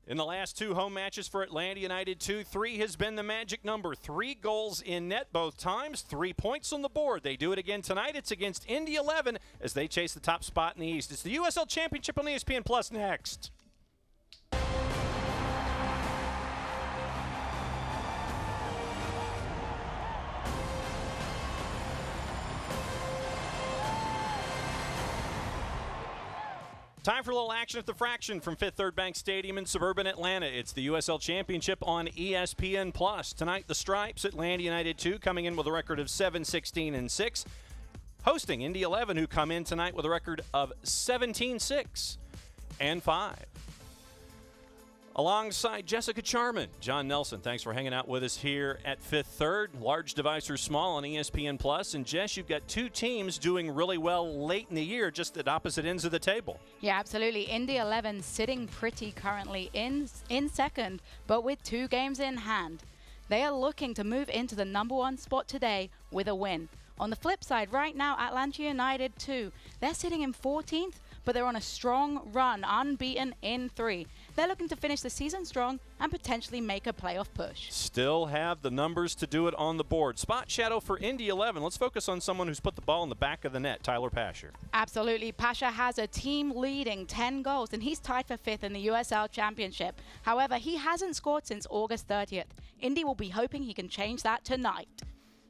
In the last two home matches for Atlanta United 2, 3 has been the magic number. 3 goals in net both times, 3 points on the board. They do it again tonight. It's against Indy 11 as they chase the top spot in the East. It's the USL Championship on ESPN Plus next. Time for a little action at the Fraction from Fifth Third Bank Stadium in suburban Atlanta. It's the USL Championship on ESPN Plus. Tonight, the Stripes, Atlanta United 2, coming in with a record of 7-16-6. Hosting Indy 11, who come in tonight with a record of 17-6-5. Alongside Jessica Charman, John Nelson, thanks for hanging out with us here at Fifth Third. Large device or small on ESPN Plus. And Jess, you've got two teams doing really well late in the year, just at opposite ends of the table. Yeah, absolutely. Indy 11 sitting pretty currently in second, but with 2 games in hand. They are looking to move into the number 1 spot today with a win. On the flip side, right now, Atlanta United 2, they're sitting in 14th, but they're on a strong run, unbeaten in 3. They're looking to finish the season strong and potentially make a playoff push. Still have the numbers to do it on the board. Spot shadow for Indy 11. Let's focus on someone who's put the ball in the back of the net, Tyler Pasher. Absolutely. Pasher has a team leading 10 goals, and he's tied for 5th in the USL Championship. However, he hasn't scored since August 30th. Indy will be hoping he can change that tonight.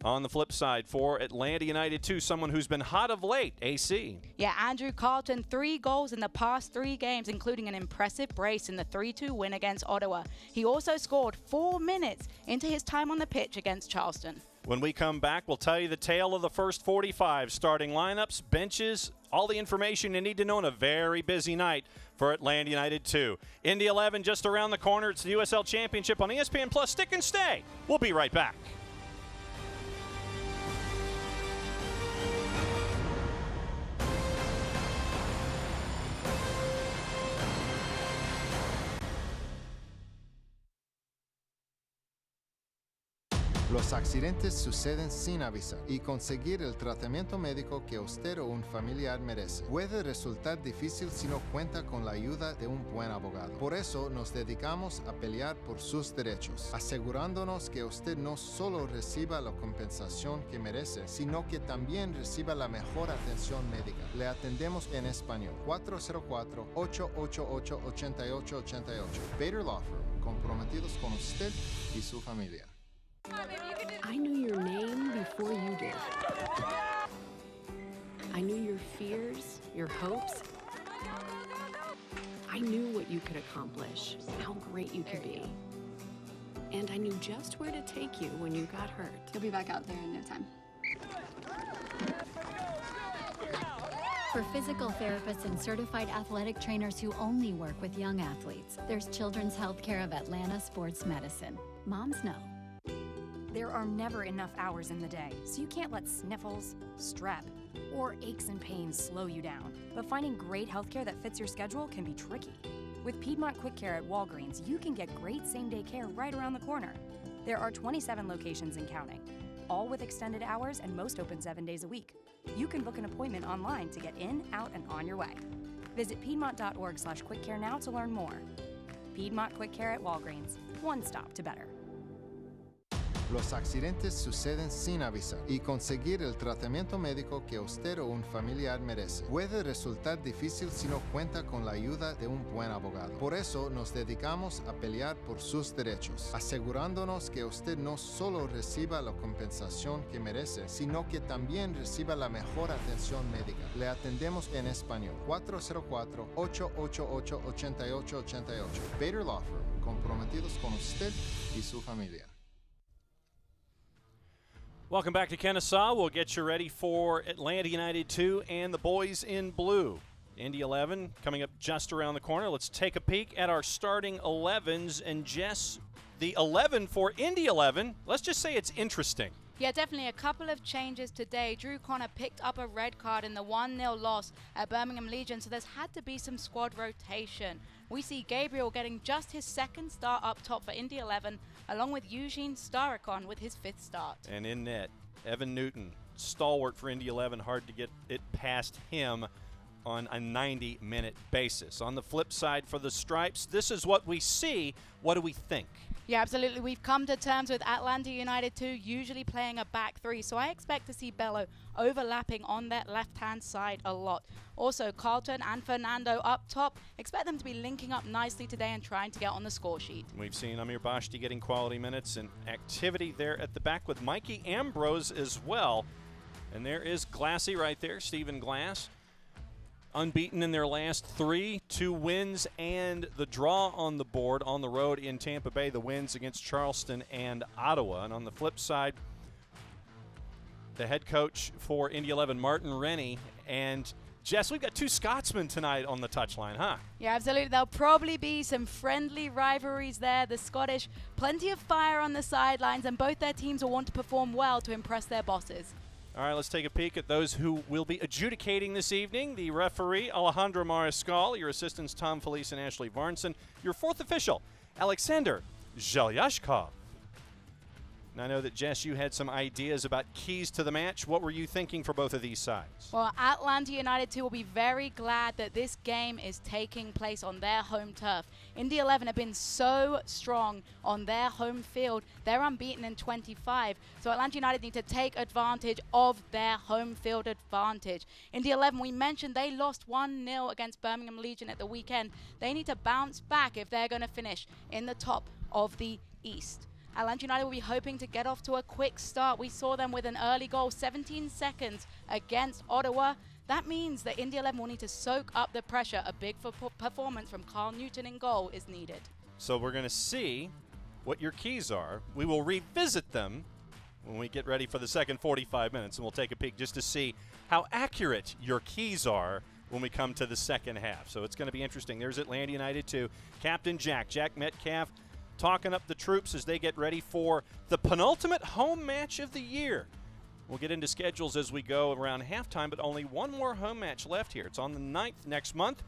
On the flip side, for Atlanta United 2, someone who's been hot of late, AC. Yeah, Andrew Carlton, 3 goals in the past 3 games, including an impressive brace in the 3-2 win against Ottawa. He also scored 4 minutes into his time on the pitch against Charleston. When we come back, we'll tell you the tale of the first 45, starting lineups, benches, all the information you need to know on a very busy night for Atlanta United 2. Indy 11 just around the corner. It's the USL Championship on ESPN Plus. Stick and stay. We'll be right back. Los accidentes suceden sin avisar y conseguir el tratamiento médico que usted o un familiar merece puede resultar difícil si no cuenta con la ayuda de un buen abogado. Por eso nos dedicamos a pelear por sus derechos, asegurándonos que usted no solo reciba la compensación que merece, sino que también reciba la mejor atención médica. Le atendemos en español. 404-888-8888. Bader Law Firm, comprometidos con usted y su familia. I knew your name before you did. I knew your fears, your hopes. I knew what you could accomplish, how great you could be. And I knew just where to take you when you got hurt. You'll be back out there in no time. For physical therapists and certified athletic trainers who only work with young athletes, there's Children's Healthcare of Atlanta Sports Medicine. Moms know. There are never enough hours in the day, so you can't let sniffles, strep, or aches and pains slow you down. But finding great healthcare that fits your schedule can be tricky. With Piedmont Quick Care at Walgreens, you can get great same-day care right around the corner. There are 27 locations and counting, all with extended hours and most open 7 days a week. You can book an appointment online to get in, out, and on your way. Visit piedmont.org/quickcare now to learn more. Piedmont Quick Care at Walgreens, one stop to better. Los accidentes suceden sin avisar y conseguir el tratamiento médico que usted o un familiar merece puede resultar difícil si no cuenta con la ayuda de un buen abogado. Por eso nos dedicamos a pelear por sus derechos, asegurándonos que usted no solo reciba la compensación que merece, sino que también reciba la mejor atención médica. Le atendemos en español. 404-888-8888. Bader Law Firm, comprometidos con usted y su familia. Welcome back to Kennesaw. We'll get you ready for Atlanta United 2 and the boys in blue. Indy 11 coming up just around the corner. Let's take a peek at our starting 11s. And Jess, the 11 for Indy 11, let's just say it's interesting. Yeah, definitely a couple of changes today. Drew Connor picked up a red card in the 1-0 loss at Birmingham Legion, so there's had to be some squad rotation. We see Gabriel getting just his 2nd start up top for Indy 11, along with Eugene Starikon with his 5th start. And in net, Evan Newton, stalwart for Indy 11, hard to get it past him. on a 90-minute basis. On the flip side for the Stripes, this is what we see. What do we think? Yeah, absolutely. We've come to terms with Atlanta United 2 usually playing a back three, so I expect to see Bello overlapping on that left-hand side a lot. Also, Carlton and Fernando up top. Expect them to be linking up nicely today and trying to get on the score sheet. We've seen Amir Bashti getting quality minutes and activity there at the back with Mikey Ambrose as well. And there is Glassy right there, Stephen Glass. Unbeaten in their last 3, 2 wins and the draw on the board on the road in Tampa Bay, the wins against Charleston and Ottawa. And on the flip side, the head coach for Indy 11, Martin Rennie. And Jess, we've got 2 Scotsmen tonight on the touchline, huh? Yeah, absolutely. There'll probably be some friendly rivalries there. The Scottish, plenty of fire on the sidelines, and both their teams will want to perform well to impress their bosses. All right, let's take a peek at those who will be adjudicating this evening. The referee, Alejandro Mariscal. Your assistants, Tom Felice and Ashley Varnson. Your fourth official, Alexander Zhelyashkov. And I know that, Jess, you had some ideas about keys to the match. What were you thinking for both of these sides? Well, Atlanta United 2 will be very glad that this game is taking place on their home turf. Indy 11 have been so strong on their home field. They're unbeaten in 25. So Atlanta United need to take advantage of their home field advantage. Indy 11, we mentioned they lost 1-0 against Birmingham Legion at the weekend. They need to bounce back if they're going to finish in the top of the East. Atlanta United will be hoping to get off to a quick start. We saw them with an early goal, 17 seconds against Ottawa. That means that Indy 11 will need to soak up the pressure. A big performance from Carl Newton in goal is needed. So we're going to see what your keys are. We will revisit them when we get ready for the second 45 minutes, and we'll take a peek just to see how accurate your keys are when we come to the second half. So it's going to be interesting. There's Atlanta United 2. Captain Jack Metcalf, talking up the troops as they get ready for the penultimate home match of the year. We'll get into schedules as we go around halftime, but only one more home match left here. It's on the 9th next month.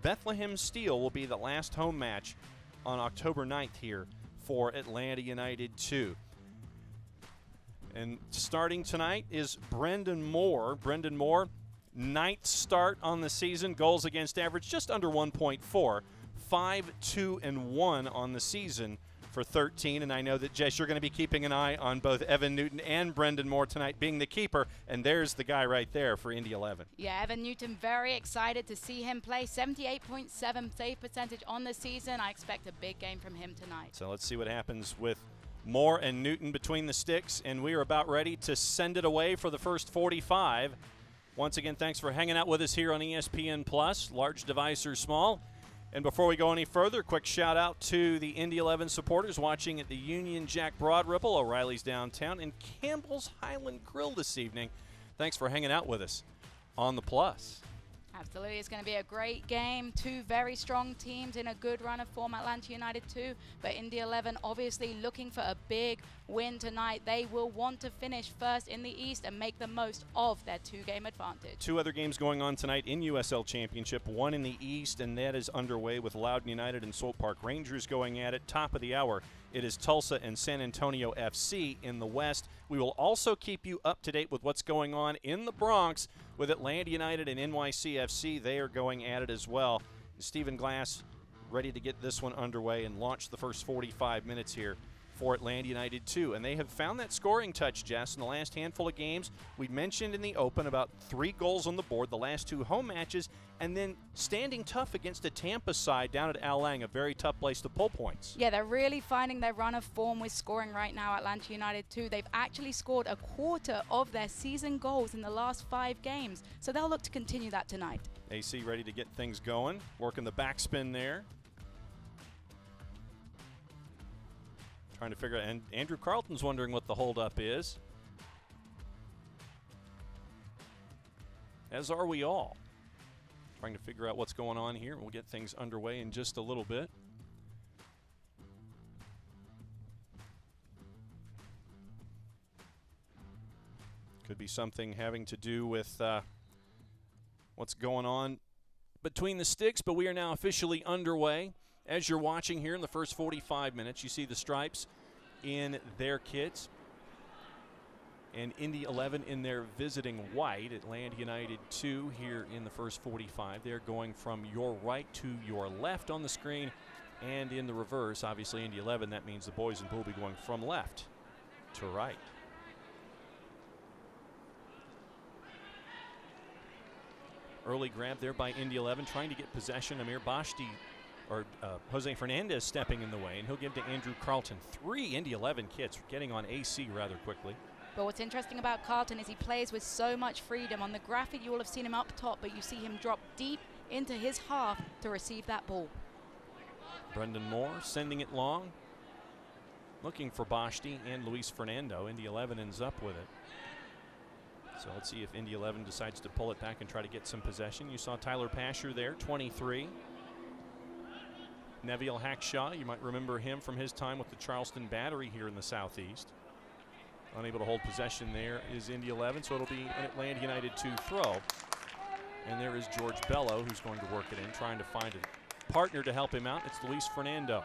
Bethlehem Steel will be the last home match on October 9th here for Atlanta United 2. And starting tonight is Brendan Moore. Brendan Moore, 9th start on the season, goals against average just under 1.4. 5-2-1 on the season for 13, and I know that, Jess, you're going to be keeping an eye on both Evan Newton and Brendan Moore tonight, being the keeper, and there's the guy right there for Indy 11. Yeah, Evan Newton, very excited to see him play. 78.7 save percentage on the season. I expect a big game from him tonight. So let's see what happens with Moore and Newton between the sticks, and we are about ready to send it away for the first 45. Once again, thanks for hanging out with us here on ESPN Plus, large device or small. And before we go any further, quick shout out to the Indy 11 supporters watching at the Union Jack Broad Ripple, O'Reilly's Downtown, and Campbell's Highland Grill this evening. Thanks for hanging out with us on the Plus. Absolutely. It's going to be a great game. 2 very strong teams in a good run of form, Atlanta United 2. But Indy 11 obviously looking for a big win tonight. They will want to finish first in the East and make the most of their 2-game advantage. 2 other games going on tonight in USL Championship. 1 in the East, and that is underway with Loudoun United and Salt Park Rangers going at it. Top of the hour, it is Tulsa and San Antonio FC in the West. We will also keep you up to date with what's going on in the Bronx with Atlanta United and NYCFC. They are going at it as well. Stephen Glass ready to get this one underway and launch the first 45 minutes here for Atlanta United 2. And they have found that scoring touch, Jess, in the last handful of games. We mentioned in the open about 3 goals on the board the last 2 home matches, and then standing tough against a Tampa side down at Al Lang, a very tough place to pull points. Yeah, they're really finding their run of form with scoring right now, Atlanta United 2. They've actually scored a quarter of their season goals in the last 5 games, so they'll look to continue that tonight. AC ready to get things going, working the backspin there. Trying to figure out, and Andrew Carlton's wondering what the holdup is. As are we all. Trying to figure out what's going on here. We'll get things underway in just a little bit. Could be something having to do with what's going on between the sticks, but we are now officially underway. As you're watching here in the first 45 minutes, you see the Stripes in their kits. And Indy 11 in their visiting white. Atlanta United 2 here in the first 45. They're going from your right to your left on the screen. And in the reverse, obviously Indy 11, that means the boys in blue will be going from left to right. Early grab there by Indy 11, trying to get possession. Amir Bashti, or Jose Fernandez stepping in the way, and he'll give to Andrew Carlton. 3 Indy 11 kits getting on AC rather quickly. But what's interesting about Carlton is he plays with so much freedom. On the graphic, you will have seen him up top, but you see him drop deep into his half to receive that ball. Brendan Moore sending it long, looking for Bashti and Luis Fernando. Indy 11 ends up with it. So let's see if Indy 11 decides to pull it back and try to get some possession. You saw Tyler Pasher there, 23. Neville Hackshaw, you might remember him from his time with the Charleston Battery here in the Southeast. Unable to hold possession there is Indy 11, so it'll be an Atlanta United 2 throw. And there is George Bello, who's going to work it in, trying to find a partner to help him out. It's Luis Fernando.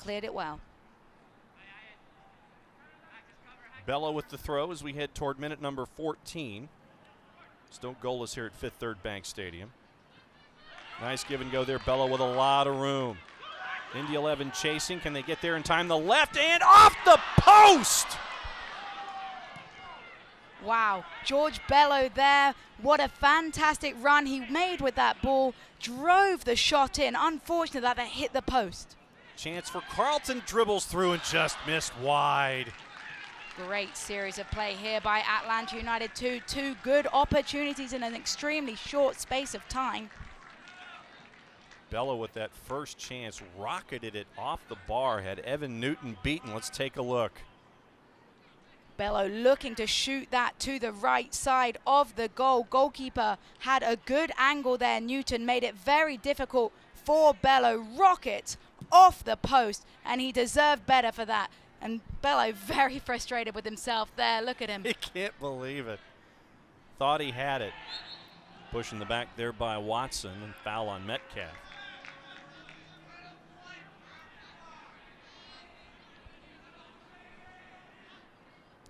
cleared it well. Bello with the throw as we head toward minute number 14. Still goalless here at Fifth Third Bank Stadium. Nice give and go there. Bello with a lot of room. Indy 11 chasing. Can they get there in time? The left and off the post! Wow, George Bello there. What a fantastic run he made with that ball. Drove the shot in. Unfortunate that it hit the post. Chance for Carlton, dribbles through and just missed wide. Great series of play here by Atlanta United. Two good opportunities in an extremely short space of time. Bello with that first chance rocketed it off the bar, had Evan Newton beaten. Let's take a look. Bello looking to shoot that to the right side of the goal. Goalkeeper had a good angle there. Newton made it very difficult for Bello. Rocket off the post, and he deserved better for that. And Bello very frustrated with himself there. Look at him. He can't believe it. Thought he had it. Pushing the back there by Watson, and foul on Metcalf.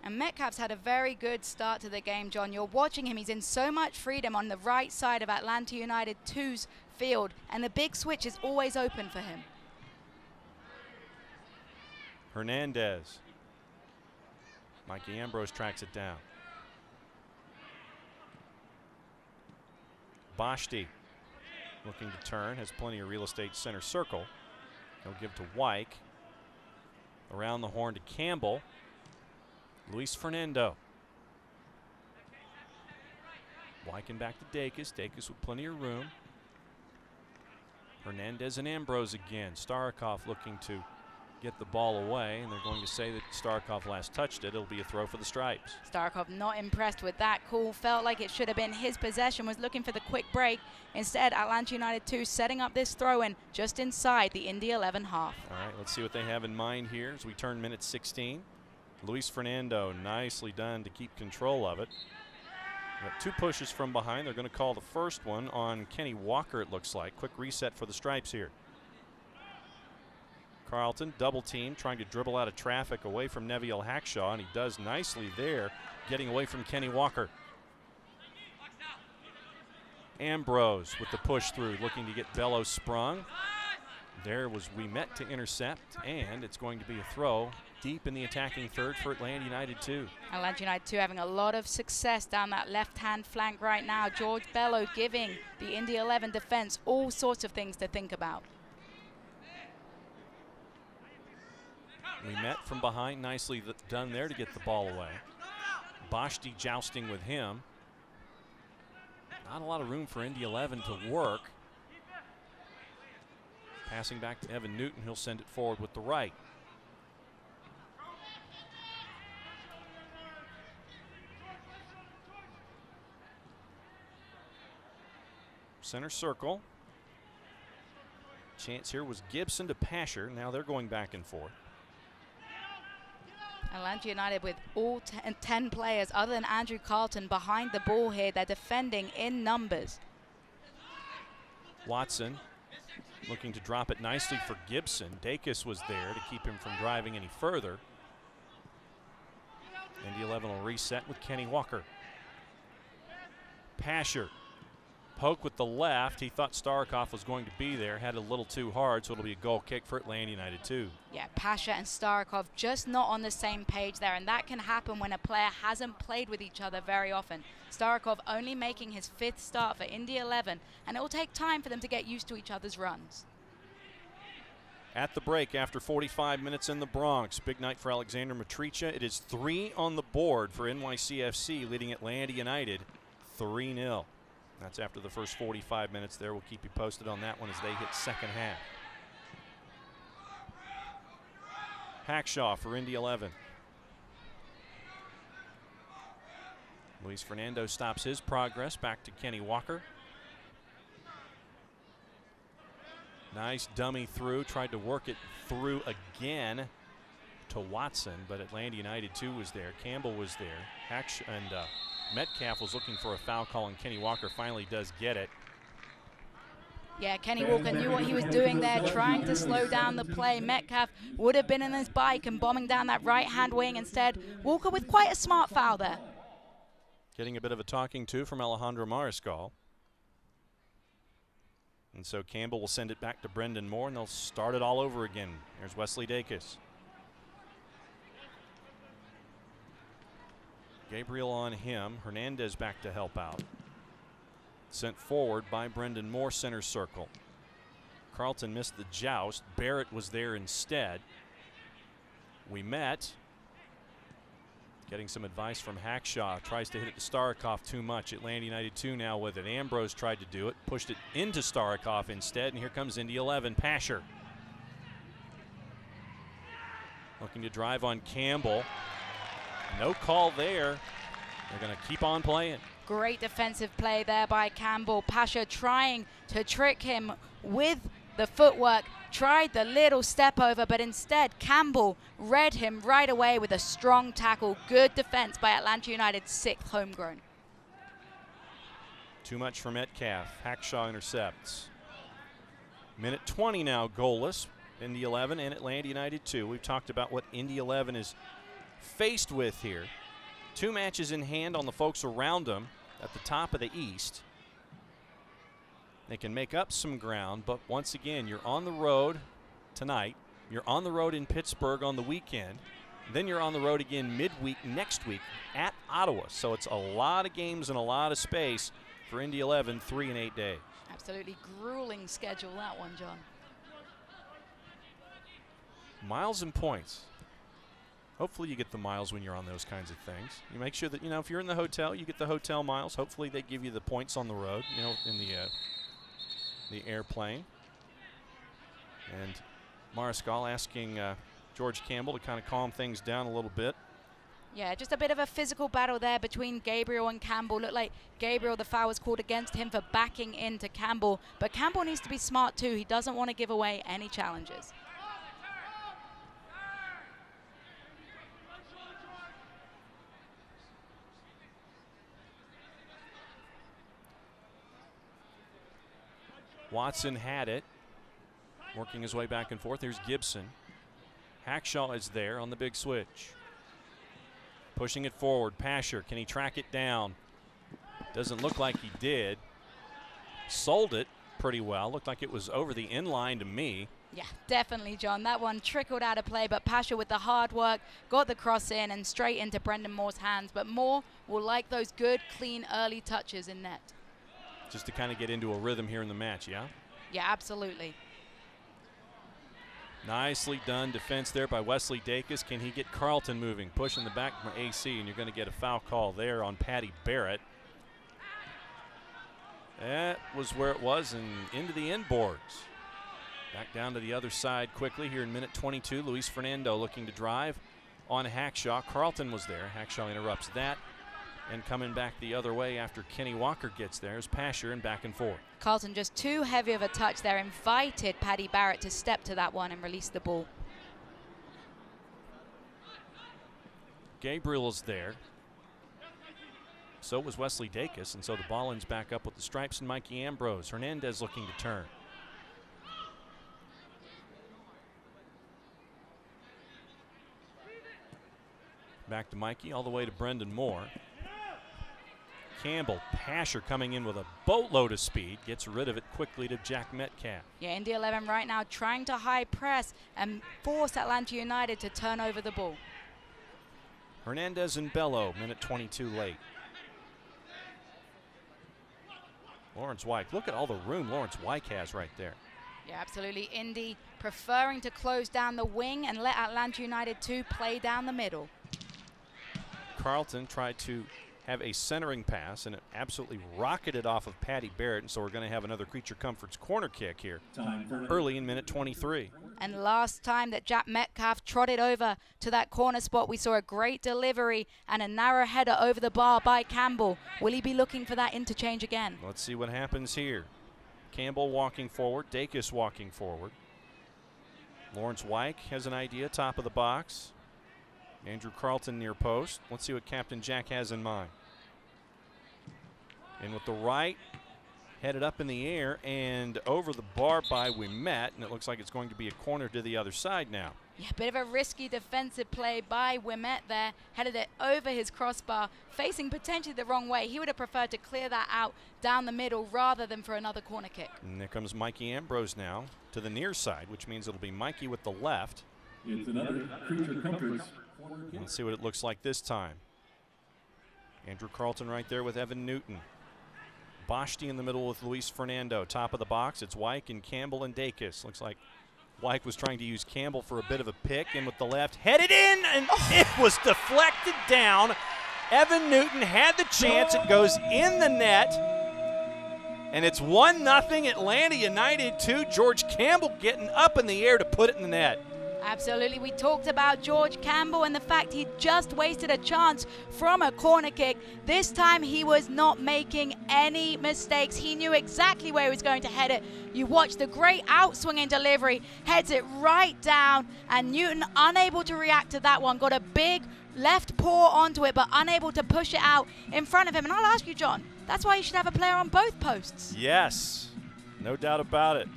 And Metcalf's had a very good start to the game, John. You're watching him. He's in so much freedom on the right side of Atlanta United 2's field, and the big switch is always open for him. Hernandez. Mikey Ambrose tracks it down. Bashti looking to turn, has plenty of real estate center circle. He'll give to Wyke. Around the horn to Campbell. Luis Fernando. Wyken back to Dacus. Dacus with plenty of room. Hernandez and Ambrose again. Starikov looking to get the ball away, and they're going to say that Starikov last touched it. It'll be a throw for the Stripes. Starikov not impressed with that call. Felt like it should have been his possession. Was looking for the quick break. Instead, Atlanta United 2 setting up this throw-in just inside the Indy 11 half. All right, let's see what they have in mind here as we turn minute 16. Luis Fernando, nicely done to keep control of it. Got two pushes from behind. They're going to call the first one on Kenny Walker, it looks like. Quick reset for the Stripes here. Carlton, double team, trying to dribble out of traffic away from Neville Hackshaw, and he does nicely there, getting away from Kenny Walker. Ambrose with the push through, looking to get Bello sprung. There was Ouimet to intercept, and it's going to be a throw deep in the attacking third for Atlanta United 2. Atlanta United 2 having a lot of success down that left-hand flank right now. George Bello giving the Indy 11 defense all sorts of things to think about. Ouimet from behind, nicely done there to get the ball away. Bashti jousting with him. Not a lot of room for Indy 11 to work. Passing back to Evan Newton, he'll send it forward with the right. Center circle. Chance here was Gibson to Pasher. Now they're going back and forth. Atlanta United with all 10 players other than Andrew Carlton behind the ball here. They're defending in numbers. Watson looking to drop it nicely for Gibson. Dacus was there to keep him from driving any further. Indy 11 will reset with Kenny Walker. Pasher. Poke with the left. He thought Starikov was going to be there. Had a little too hard, so it'll be a goal kick for Atlanta United 2. Yeah, Pasher and Starikov just not on the same page there, and that can happen when a player hasn't played with each other very often. Starikov only making his 5th start for Indy 11, and it will take time for them to get used to each other's runs. At the break, after 45 minutes in the Bronx, big night for Alexander Matricha. It is 3 on the board for NYCFC, leading Atlanta United 3-0. That's after the first 45 minutes there. We'll keep you posted on that one as they hit second half. Hackshaw for Indy 11. Luis Fernando stops his progress. Back to Kenny Walker. Nice dummy through. Tried to work it through again to Watson, but Atlanta United 2 was there. Campbell was there. Metcalf was looking for a foul call, and Kenny Walker finally does get it. Yeah, Kenny Walker knew what he was doing there, trying to slow down the play. Metcalf would have been in his bike and bombing down that right-hand wing. Instead, Walker with quite a smart foul there. Getting a bit of a talking to from Alejandro Mariscal. And so Campbell will send it back to Brendan Moore, and they'll start it all over again. There's Wesley Dacus. Gabriel on him. Hernandez back to help out. Sent forward by Brendan Moore, center circle. Carlton missed the joust. Barrett was there instead. We met. Getting some advice from Hackshaw. Tries to hit it to Starikoff too much. Atlanta United 2 now with it. Ambrose tried to do it. Pushed it into Starikoff instead. And here comes Indy 11. Pasher. Looking to drive on Campbell. No call there. They're going to keep on playing. Great defensive play there by Campbell. Pasher trying to trick him with the footwork. Tried the little step over, but instead Campbell read him right away with a strong tackle. Good defense by Atlanta United's 6th homegrown. Too much for Metcalf. Hackshaw intercepts. Minute 20 now goalless. Indy 11 and Atlanta United 2. We've talked about what Indy 11 is faced with here. 2 matches in hand on the folks around them at the top of the East. They can make up some ground, but once again, you're on the road tonight. You're on the road in Pittsburgh on the weekend. Then you're on the road again midweek next week at Ottawa. So it's a lot of games and a lot of space for Indy 11, 3 in 8 days. Absolutely grueling schedule, that one, John. Miles and points. Hopefully you get the miles when you're on those kinds of things. You make sure that, if you're in the hotel, you get the hotel miles. Hopefully they give you the points on the road, in the airplane. And Mariscal asking George Campbell to kind of calm things down a little bit. Yeah, just a bit of a physical battle there between Gabriel and Campbell. Looked like Gabriel, the foul was called against him for backing into Campbell. But Campbell needs to be smart too. He doesn't want to give away any challenges. Watson had it, working his way back and forth. There's Gibson. Hackshaw is there on the big switch. Pushing it forward. Pasher, can he track it down? Doesn't look like he did. Sold it pretty well. Looked like it was over the end line to me. Yeah, definitely, John. That one trickled out of play, but Pasher with the hard work got the cross in and straight into Brendan Moore's hands. But Moore will like those good, clean, early touches in net. Just to kind of get into a rhythm here in the match, yeah? Yeah, absolutely. Nicely done defense there by Wesley Dacus. Can he get Carlton moving? Pushing the back from AC, and you're going to get a foul call there on Patty Barrett. That was where it was, and into the inboards. Back down to the other side quickly here in minute 22. Luis Fernando looking to drive on Hackshaw. Carlton was there. Hackshaw interrupts that. And coming back the other way after Kenny Walker gets there is Pasher and back and forth. Carlton just too heavy of a touch there. Invited Paddy Barrett to step to that one and release the ball. Gabriel is there. So was Wesley Dacus, and so the ball ends back up with the Stripes and Mikey Ambrose. Hernandez looking to turn. Back to Mikey, all the way to Brendan Moore. Campbell, Pasher coming in with a boatload of speed, gets rid of it quickly to Jack Metcalf. Yeah, Indy 11 right now trying to high press and force Atlanta United to turn over the ball. Hernandez and Bello, minute 22 late. Lawrence Wyke, look at all the room Lawrence Wyke has right there. Yeah, absolutely. Indy preferring to close down the wing and let Atlanta United 2 play down the middle. Carlton tried to have a centering pass, and it absolutely rocketed off of Patty Barrett, and so we're going to have another Creature Comforts corner kick here early in minute 23. And last time that Jack Metcalf trotted over to that corner spot, we saw a great delivery and a narrow header over the bar by Campbell. Will he be looking for that interchange again? Let's see what happens here. Campbell walking forward, Dacus walking forward. Lawrence Wyke has an idea, top of the box. Andrew Carlton near post. Let's see what Captain Jack has in mind. In with the right. Headed up in the air and over the bar by Ouimet, and it looks like it's going to be a corner to the other side now. Yeah, a bit of a risky defensive play by Ouimet there. Headed it over his crossbar, facing potentially the wrong way. He would have preferred to clear that out down the middle rather than for another corner kick. And there comes Mikey Ambrose now to the near side, which means it'll be Mikey with the left. It's another creature comforts. Let's see what it looks like this time. Andrew Carlton right there with Evan Newton. Boschti in the middle with Luis Fernando. Top of the box, it's Wyke and Campbell and Dacus. Looks like Wyke was trying to use Campbell for a bit of a pick. In with the left, headed in, and it was deflected down. Evan Newton had the chance. It goes in the net. And it's 1-0 Atlanta United 2. George Campbell getting up in the air to put it in the net. Absolutely. We talked about George Campbell and the fact he just wasted a chance from a corner kick. This time he was not making any mistakes. He knew exactly where he was going to head it. You watch the great outswinging delivery, heads it right down, and Newton, unable to react to that one, got a big left paw onto it, but unable to push it out in front of him. And I'll ask you, John, that's why you should have a player on both posts. Yes, no doubt about it.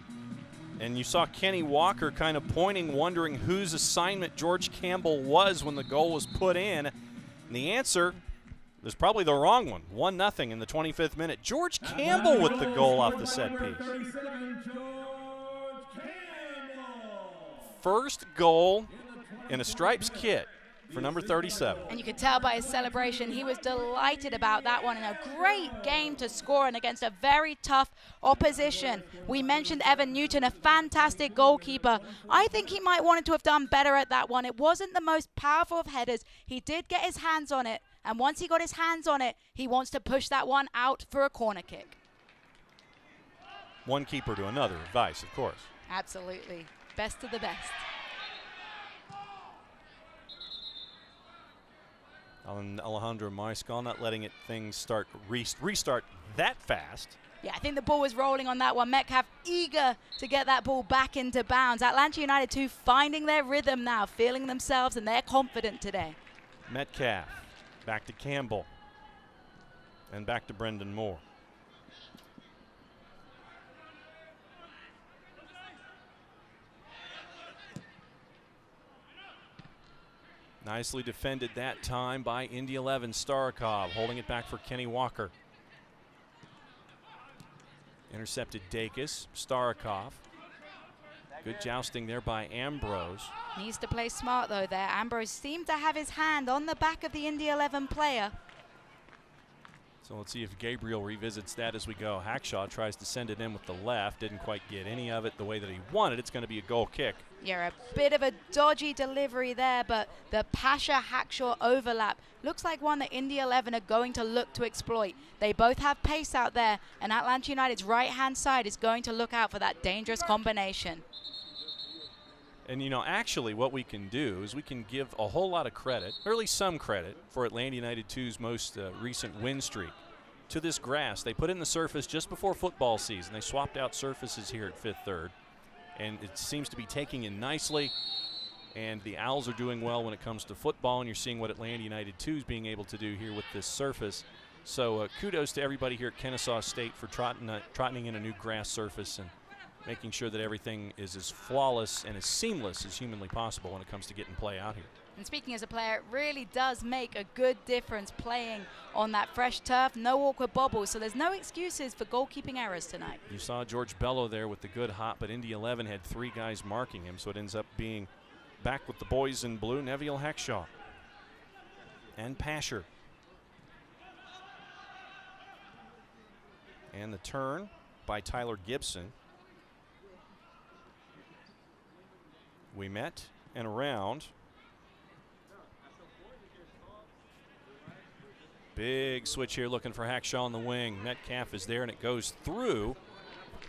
And you saw Kenny Walker kind of pointing, wondering whose assignment George Campbell was when the goal was put in. And the answer was probably the wrong one. 1-0 in the 25th minute. George Campbell with the goal off the set piece. First goal in a Stripes kit for number 37. And you could tell by his celebration, he was delighted about that one, and a great game to score in against a very tough opposition. We mentioned Evan Newton, a fantastic goalkeeper. I think he might wanted to have done better at that one. It wasn't the most powerful of headers. He did get his hands on it, and once he got his hands on it, he wants to push that one out for a corner kick. One keeper to another, advice, of course. Absolutely. Best of the best. Alejandro Mariscal not letting things restart that fast. Yeah, I think the ball was rolling on that one. Metcalf eager to get that ball back into bounds. Atlanta United 2 finding their rhythm now, feeling themselves, and they're confident today. Metcalf back to Campbell and back to Brendan Moore. Nicely defended that time by Indy 11 Starikov, holding it back for Kenny Walker. Intercepted Dacus, Starikov. Good jousting there by Ambrose. Needs to play smart though there. Ambrose seemed to have his hand on the back of the Indy 11 player. So let's see if Gabriel revisits that as we go. Hackshaw tries to send it in with the left. Didn't quite get any of it the way that he wanted. It's going to be a goal kick. Yeah, a bit of a dodgy delivery there, but the Pasher-Hackshaw overlap looks like one that Indy 11 are going to look to exploit. They both have pace out there, and Atlanta United's right-hand side is going to look out for that dangerous combination. And, you know, actually what we can do is we can give a whole lot of credit, or at least some credit, for Atlanta United 2's most recent win streak to this grass. They put in the surface just before football season. They swapped out surfaces here at Fifth Third, and it seems to be taking in nicely. And the Owls are doing well when it comes to football, and you're seeing what Atlanta United 2 is being able to do here with this surface. So kudos to everybody here at Kennesaw State for trotting in a new grass surface and making sure that everything is as flawless and as seamless as humanly possible when it comes to getting play out here. And speaking as a player, it really does make a good difference playing on that fresh turf. No awkward bobbles, so there's no excuses for goalkeeping errors tonight. You saw George Bello there with the good hop, but Indy 11 had 3 guys marking him, so it ends up being back with the boys in blue, Neville Hackshaw and Pasher. And the turn by Tyler Gibson. Ouimet and around. Big switch here looking for Hackshaw on the wing. Metcalf is there and it goes through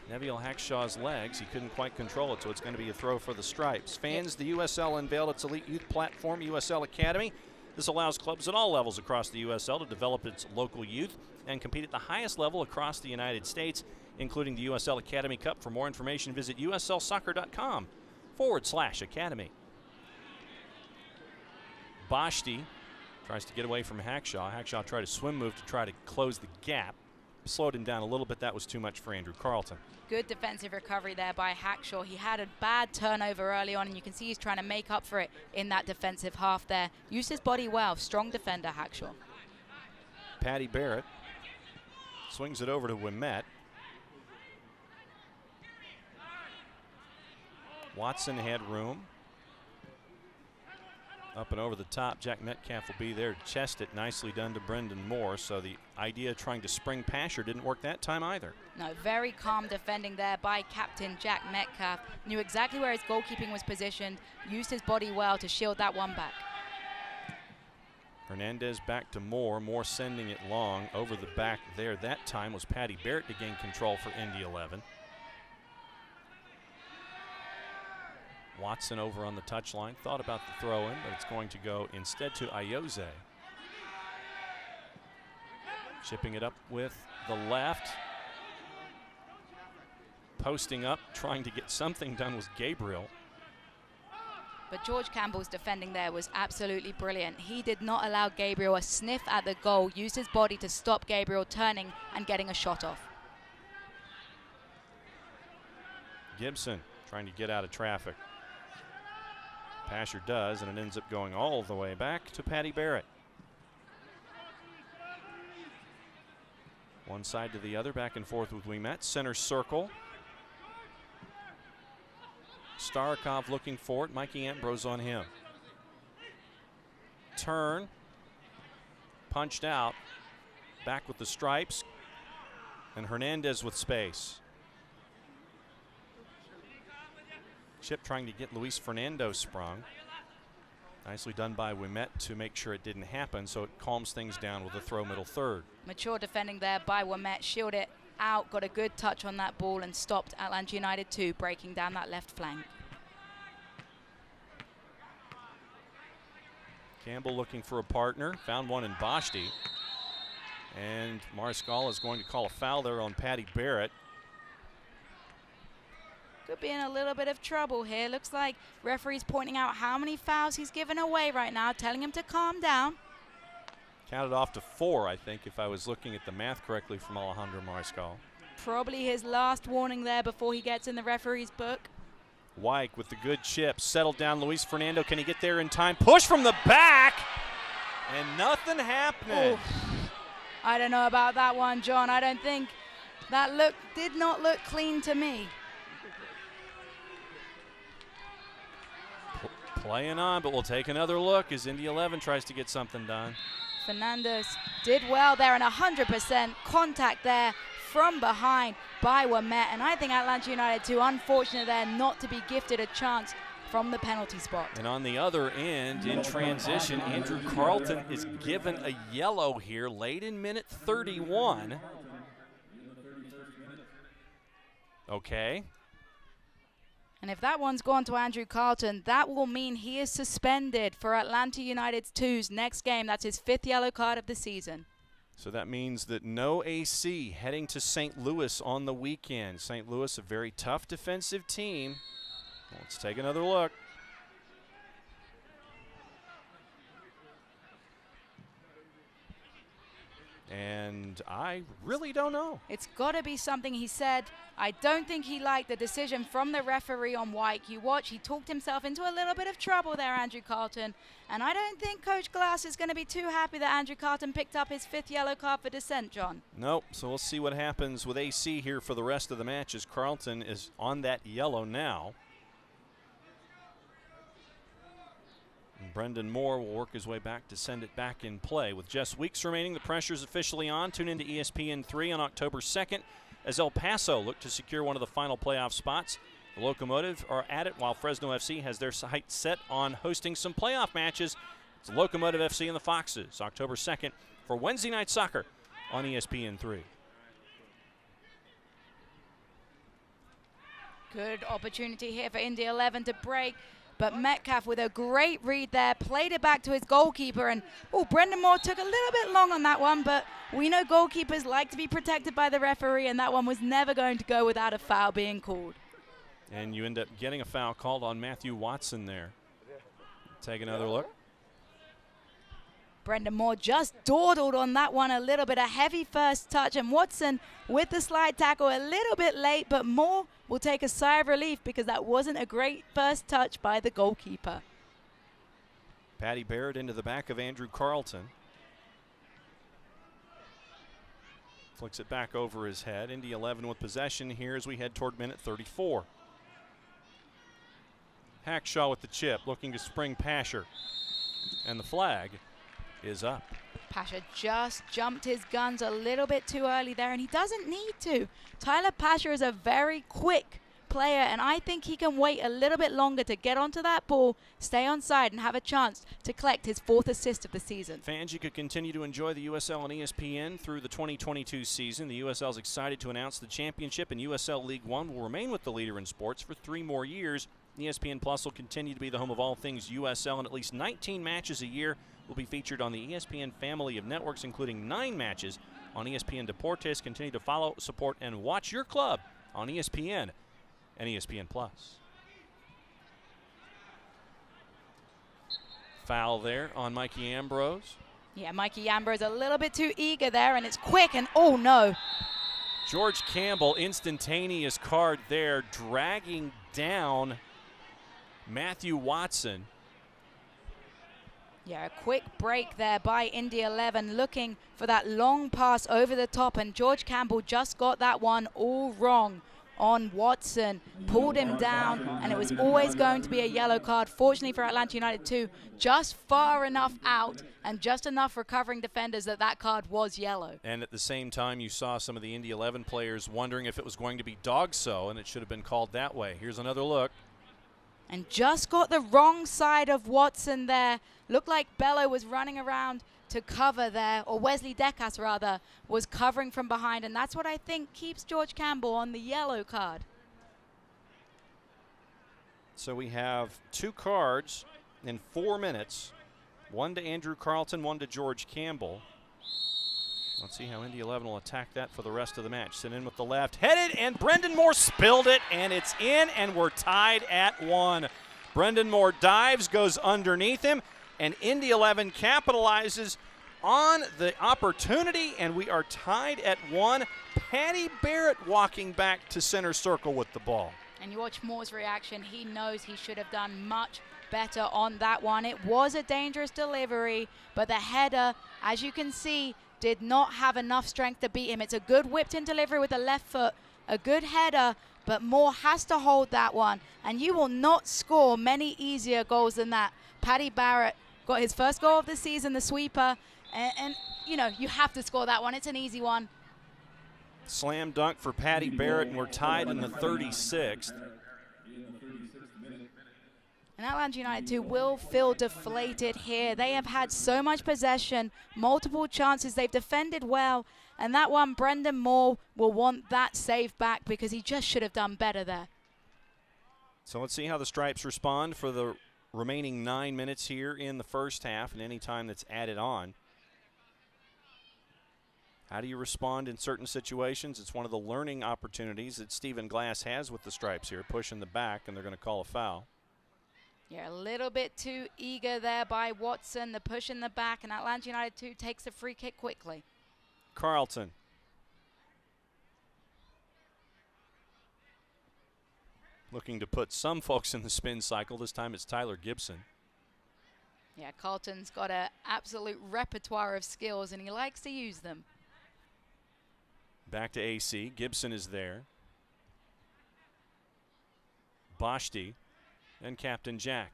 Neville Hackshaw's legs. He couldn't quite control it, so it's going to be a throw for the Stripes. Fans, the USL unveiled its elite youth platform, USL Academy. This allows clubs at all levels across the USL to develop its local youth and compete at the highest level across the United States, including the USL Academy Cup. For more information, visit uslsoccer.com/academy. Boschti tries to get away from Hackshaw. Hackshaw tried a swim move to try to close the gap. slowed him down a little bit. That was too much for Andrew Carlton. Good defensive recovery there by Hackshaw. He had a bad turnover early on, and you can see he's trying to make up for it in that defensive half there. Used his body well. Strong defender, Hackshaw. Patty Barrett swings it over to Ouimet. Watson had room. Up and over the top, Jack Metcalf will be there to chest it. Nicely done to Brendan Moore. So the idea of trying to spring Pasher didn't work that time either. No, very calm defending there by captain Jack Metcalf. Knew exactly where his goalkeeping was positioned. Used his body well to shield that one back. Hernandez back to Moore. Moore sending it long over the back there. That time was Patty Barrett to gain control for Indy 11. Watson over on the touchline. Thought about the throw in, but it's going to go instead to Ayoze. Chipping it up with the left. Posting up, trying to get something done was Gabriel. But George Campbell's defending there was absolutely brilliant. He did not allow Gabriel a sniff at the goal, used his body to stop Gabriel turning and getting a shot off. Gibson trying to get out of traffic. Pasher does, and it ends up going all the way back to Patty Barrett. One side to the other, back and forth with Ouimet. Center circle. Starikov looking for it. Mikey Ambrose on him. Turn. Punched out. Back with the stripes. And Hernandez with space. Chip trying to get Luis Fernando sprung. Nicely done by Ouimet to make sure it didn't happen, so it calms things down with a throw middle third. Mature defending there by Ouimet. Shielded it out, got a good touch on that ball and stopped Atlanta United 2, breaking down that left flank. Campbell looking for a partner. Found one in Bashti. And Mariscal is going to call a foul there on Patty Barrett. Could be in a little bit of trouble here. Looks like referee's pointing out how many fouls he's given away right now, telling him to calm down. Counted off to 4, I think, if I was looking at the math correctly from Alejandro Mariscal. Probably his last warning there before he gets in the referee's book. Wyke with the good chip. Settled down Luis Fernando. Can he get there in time? Push from the back! And nothing happening. Oh, I don't know about that one, John. I don't think that did not look clean to me. Playing on, but we'll take another look as Indy 11 tries to get something done. Fernandez did well there, and 100% contact there from behind by Ouimet. And I think Atlanta United 2, unfortunate there not to be gifted a chance from the penalty spot. And on the other end, in transition, Andrew Carlton is given a yellow here late in minute 31. Okay. And if that one's gone to Andrew Carlton, that will mean he is suspended for Atlanta United 2's next game. That's his 5th yellow card of the season. So that means that no AC heading to St. Louis on the weekend. St. Louis, a very tough defensive team. Let's take another look. And I really don't know. It's got to be something he said. I don't think he liked the decision from the referee on Wyke. You watch, he talked himself into a little bit of trouble there, Andrew Carlton. And I don't think Coach Glass is going to be too happy that Andrew Carlton picked up his 5th yellow card for dissent, John. Nope, so we'll see what happens with AC here for the rest of the match as Carlton is on that yellow now. And Brendan Moore will work his way back to send it back in play. With just weeks remaining, the pressure's officially on. Tune into ESPN3 on October 2nd as El Paso look to secure one of the final playoff spots. The Locomotive are at it while Fresno FC has their sights set on hosting some playoff matches. It's Locomotive FC and the Foxes, October 2nd for Wednesday Night Soccer on ESPN3. Good opportunity here for Indy 11 to break. But Metcalf with a great read there, played it back to his goalkeeper. And, Brendan Moore took a little bit long on that one, but we know goalkeepers like to be protected by the referee, and that one was never going to go without a foul being called. And you end up getting a foul called on Matthew Watson there. Take another look. Brendan Moore just dawdled on that one a little bit. A heavy first touch, and Watson with the slide tackle a little bit late, but Moore will take a sigh of relief because that wasn't a great first touch by the goalkeeper. Patty Barrett into the back of Andrew Carlton. Flicks it back over his head. Indy 11 with possession here as we head toward minute 34. Hackshaw with the chip, looking to spring Pasher. And the flag is up. Pasher just jumped his guns a little bit too early there, and he doesn't need to. Tyler Pasher is a very quick player, and I think he can wait a little bit longer to get onto that ball, stay on side, and have a chance to collect his 4th assist of the season. Fans, you could continue to enjoy the USL on ESPN through the 2022 season. The USL is excited to announce the championship in USL League One will remain with the leader in sports for 3 more years. ESPN Plus will continue to be the home of all things USL, and at least 19 matches a year will be featured on the ESPN family of networks, including 9 matches on ESPN Deportes. Continue to follow, support, and watch your club on ESPN and ESPN Plus. Foul there on Mikey Ambrose. Yeah, Mikey Ambrose a little bit too eager there, and it's quick, and oh no. George Campbell, instantaneous card there, dragging down Matthew Watson. Yeah, a quick break there by Indy 11, looking for that long pass over the top, and George Campbell just got that one all wrong on Watson, pulled him down, and it was always going to be a yellow card. Fortunately for Atlanta United 2, just far enough out and just enough recovering defenders that that card was yellow. And at the same time, you saw some of the Indy 11 players wondering if it was going to be dog-so, and it should have been called that way. Here's another look. And just got the wrong side of Watson there. Looked like Bello was running around to cover there, or Wesley Decas rather, was covering from behind, and that's what I think keeps George Campbell on the yellow card. So we have 2 cards in 4 minutes. 1 to Andrew Carlton, 1 to George Campbell. Let's see how Indy 11 will attack that for the rest of the match. Sent in with the left, headed, and Brendan Moore spilled it, and it's in, and we're tied at 1. Brendan Moore dives, goes underneath him, and Indy 11 capitalizes on the opportunity, and we are tied at 1. Patty Barrett walking back to center circle with the ball. And you watch Moore's reaction. He knows he should have done much better on that one. It was a dangerous delivery, but the header, as you can see, did not have enough strength to beat him. It's a good whipped-in delivery with the left foot, a good header, but Moore has to hold that one, and you will not score many easier goals than that. Patty Barrett got his first goal of the season, the sweeper, and you know, you have to score that one. It's an easy one. Slam dunk for Patty Barrett, and we're tied in the 36th. And Atlanta United 2 will feel deflated here. They have had so much possession, multiple chances. They've defended well. And that one, Brendan Moore will want that save back because he just should have done better there. So let's see how the Stripes respond for the remaining 9 minutes here in the first half and any time that's added on. How do you respond in certain situations? It's one of the learning opportunities that Stephen Glass has with the Stripes here, pushing the back, and they're going to call a foul. Yeah, a little bit too eager there by Watson, the push in the back, and Atlanta United 2 takes the free kick quickly. Carlton. Looking to put some folks in the spin cycle. This time it's Tyler Gibson. Yeah, Carlton's got an absolute repertoire of skills, and he likes to use them. Back to AC. Gibson is there. Bashti and Captain Jack.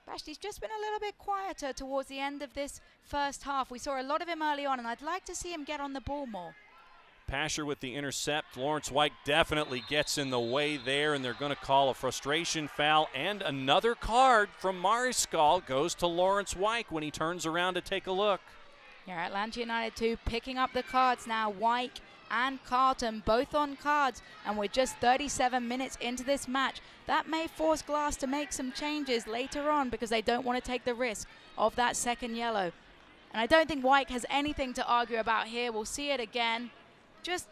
Bashti's just been a little bit quieter towards the end of this first half. We saw a lot of him early on, and I'd like to see him get on the ball more. Pasher with the intercept. Lawrence White definitely gets in the way there, and they're going to call a frustration foul. And another card from Mariscal goes to Lawrence White when he turns around to take a look. Yeah, Atlanta United 2 picking up the cards now. White and Carlton both on cards, and we're just 37 minutes into this match. That may force Glass to make some changes later on because they don't want to take the risk of that second yellow. And I don't think White has anything to argue about here. We'll see it again. Just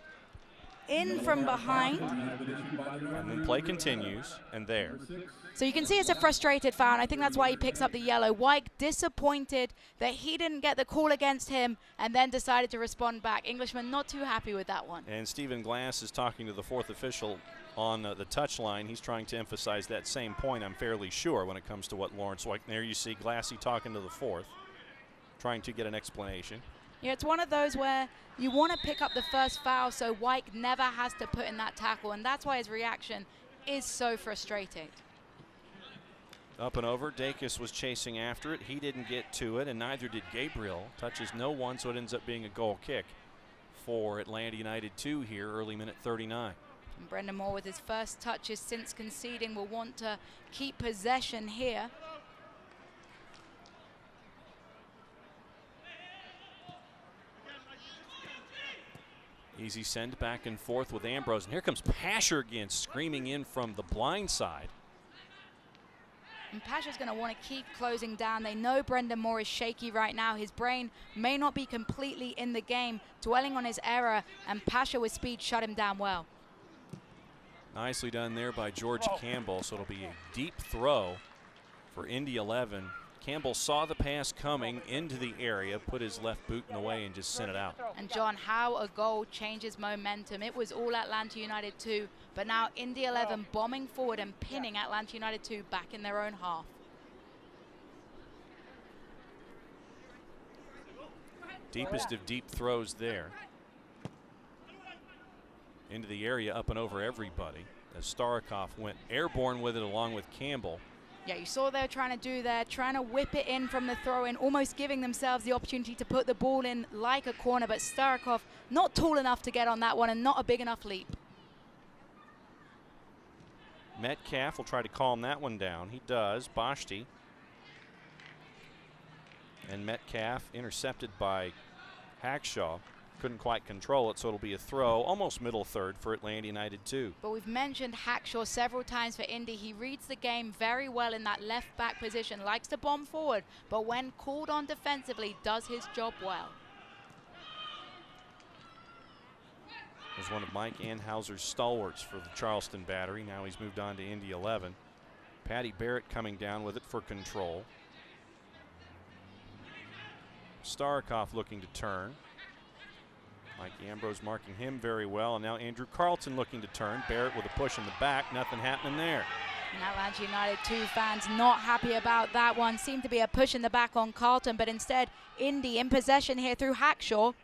in from behind. And then play continues, and there. So you can see it's a frustrated foul. I think that's why he picks up the yellow. White disappointed that he didn't get the call against him and then decided to respond back. Englishman not too happy with that one. And Stephen Glass is talking to the fourth official on the touch line. He's trying to emphasize that same point, I'm fairly sure, when it comes to what Lawrence White. There you see Glassy talking to the fourth, trying to get an explanation. Yeah, it's one of those where you want to pick up the first foul so White never has to put in that tackle, and that's why his reaction is so frustrating. Up and over, Dacus was chasing after it. He didn't get to it, and neither did Gabriel. Touches no one, so it ends up being a goal kick for Atlanta United 2 here, early minute 39. And Brendan Moore with his first touches since conceding will want to keep possession here. Easy send back and forth with Ambrose, and here comes Pasher again, screaming in from the blind side. And Pasher's going to want to keep closing down. They know Brendan Moore is shaky right now. His brain may not be completely in the game, dwelling on his error, and Pasher with speed shut him down well. Nicely done there by George Campbell, so it'll be a deep throw for Indy 11. Campbell saw the pass coming into the area, put his left boot in the way, and just sent it out. And John, how a goal changes momentum. It was all Atlanta United 2, but now Indy 11 bombing forward and pinning Atlanta United 2 back in their own half. Deepest of deep throws there. Into the area, up and over everybody, as Starikov went airborne with it along with Campbell. Yeah, you saw they're trying to do there, trying to whip it in from the throw-in, almost giving themselves the opportunity to put the ball in like a corner, but Starikov not tall enough to get on that one and not a big enough leap. Metcalf will try to calm that one down. He does. Bashti. And Metcalf intercepted by Hackshaw. Couldn't quite control it, so it'll be a throw, almost middle third for Atlanta United 2. But we've mentioned Hackshaw several times for Indy. He reads the game very well in that left back position, likes to bomb forward, but when called on defensively, does his job well. Was one of Mike Anhauser's stalwarts for the Charleston battery. Now he's moved on to Indy 11. Patty Barrett coming down with it for control. Starikov looking to turn. Mike Ambrose marking him very well, and now Andrew Carlton looking to turn. Barrett with a push in the back, nothing happening there. And Atlanta United 2 fans not happy about that one. Seemed to be a push in the back on Carlton, but instead Indy in possession here through Hackshaw.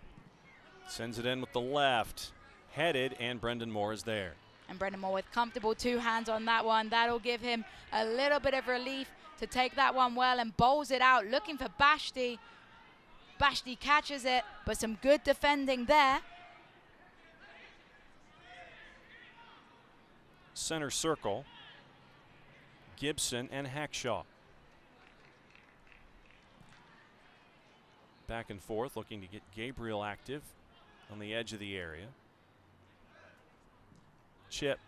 Sends it in with the left, headed, and Brendan Moore is there. And Brendan Moore with comfortable two hands on that one. That'll give him a little bit of relief to take that one well and bowls it out, looking for Bashti. Bashti catches it, but some good defending there. Center circle, Gibson and Hackshaw. Back and forth, looking to get Gabriel active on the edge of the area. Chip,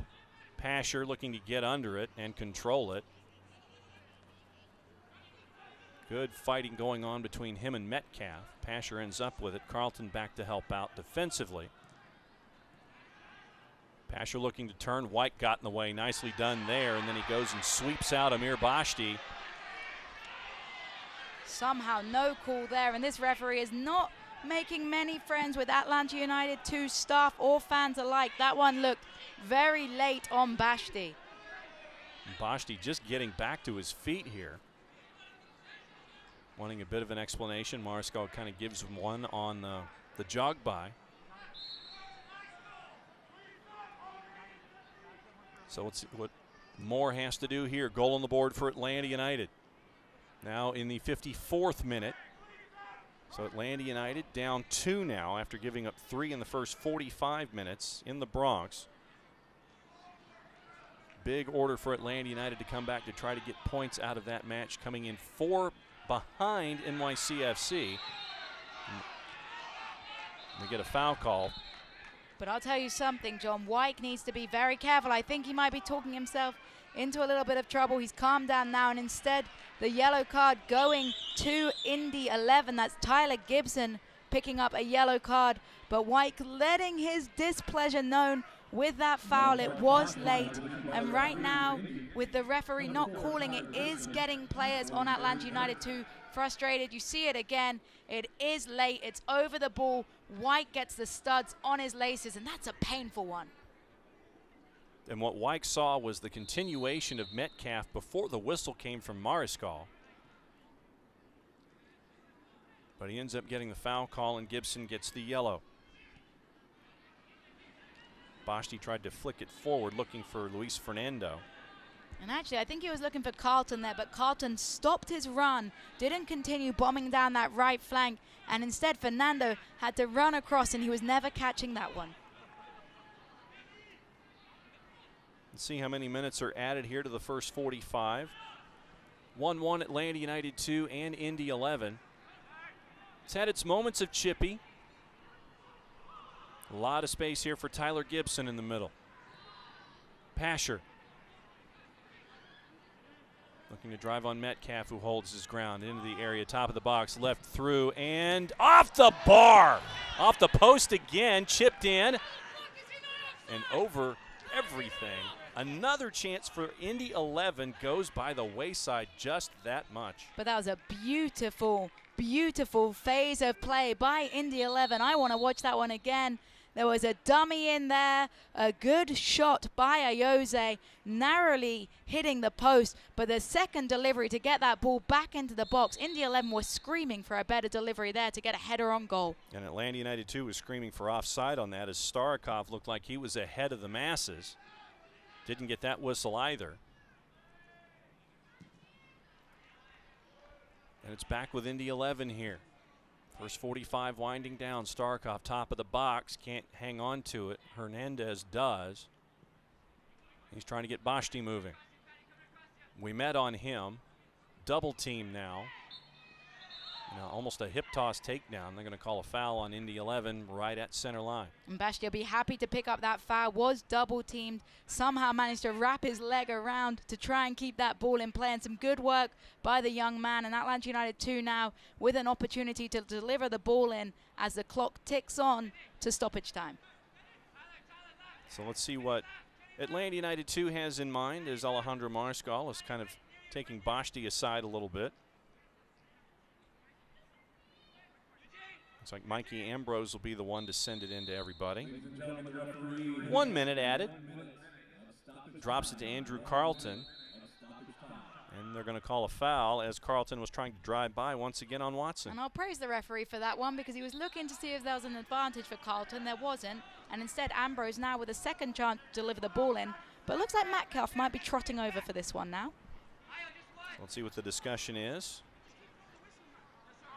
Pasher looking to get under it and control it. Good fighting going on between him and Metcalf. Pasher ends up with it. Carlton back to help out defensively. Pasher looking to turn. White got in the way. Nicely done there. And then he goes and sweeps out Amir Bashti. Somehow no call there. And this referee is not making many friends with Atlanta United 2 staff or fans alike. That one looked very late on Bashti. Bashti just getting back to his feet here. Wanting a bit of an explanation. Mariscal kind of gives him one on the jog by. So let's see what Moore has to do here. Goal on the board for Atlanta United. Now in the 54th minute. So Atlanta United down 2 now after giving up 3 in the first 45 minutes in the Bronx. Big order for Atlanta United to come back to try to get points out of that match, coming in 4 behind NYCFC. We get a foul call. But I'll tell you something, John. White needs to be very careful. I think he might be talking himself into a little bit of trouble. He's calmed down now, and instead the yellow card going to Indy 11. That's Tyler Gibson picking up a yellow card, but White letting his displeasure known with that foul. It was late, and right now, with the referee not calling, it is getting players on Atlanta United 2 frustrated. You see it again. It is late. It's over the ball. White gets the studs on his laces, and that's a painful one. And what White saw was the continuation of Metcalf before the whistle came from Mariscal. But he ends up getting the foul call, and Gibson gets the yellow. Bashti tried to flick it forward, looking for Luis Fernando. And actually, I think he was looking for Carlton there, but Carlton stopped his run, didn't continue bombing down that right flank, and instead Fernando had to run across, and he was never catching that one. Let's see how many minutes are added here to the first 45. 1-1 Atlanta United 2 and Indy 11. It's had its moments of chippy. A lot of space here for Tyler Gibson in the middle. Pasher looking to drive on Metcalf, who holds his ground into the area, top of the box, left through, and off the bar. Off the post again, chipped in, and over everything. Another chance for Indy 11 goes by the wayside just that much. But that was a beautiful, beautiful phase of play by Indy 11. I want to watch that one again. There was a dummy in there, a good shot by Ayose, narrowly hitting the post, but the second delivery to get that ball back into the box, Indy 11 was screaming for a better delivery there to get a header on goal. And Atlanta United 2 was screaming for offside on that, as Starikov looked like he was ahead of the masses. Didn't get that whistle either. And it's back with Indy 11 here. First 45 winding down. Starikov top of the box. Can't hang on to it. Hernandez does. He's trying to get Bashti moving. We met on him. Double team now. Almost a hip toss takedown. They're going to call a foul on Indy 11 right at center line. And Bashti will be happy to pick up that foul. Was double teamed. Somehow managed to wrap his leg around to try and keep that ball in play. And some good work by the young man. And Atlanta United 2 now with an opportunity to deliver the ball in as the clock ticks on to stoppage time. So let's see what Atlanta United 2 has in mind, as Alejandro Mariscal is kind of taking Bashti aside a little bit. Looks like Mikey Ambrose will be the one to send it into everybody. 1 minute added. Drops it to Andrew Carlton. And they're going to call a foul, as Carlton was trying to drive by once again on Watson. And I'll praise the referee for that one, because he was looking to see if there was an advantage for Carlton. There wasn't. And instead, Ambrose now with a second chance to deliver the ball in. But it looks like Metcalf might be trotting over for this one now. Let's see what the discussion is.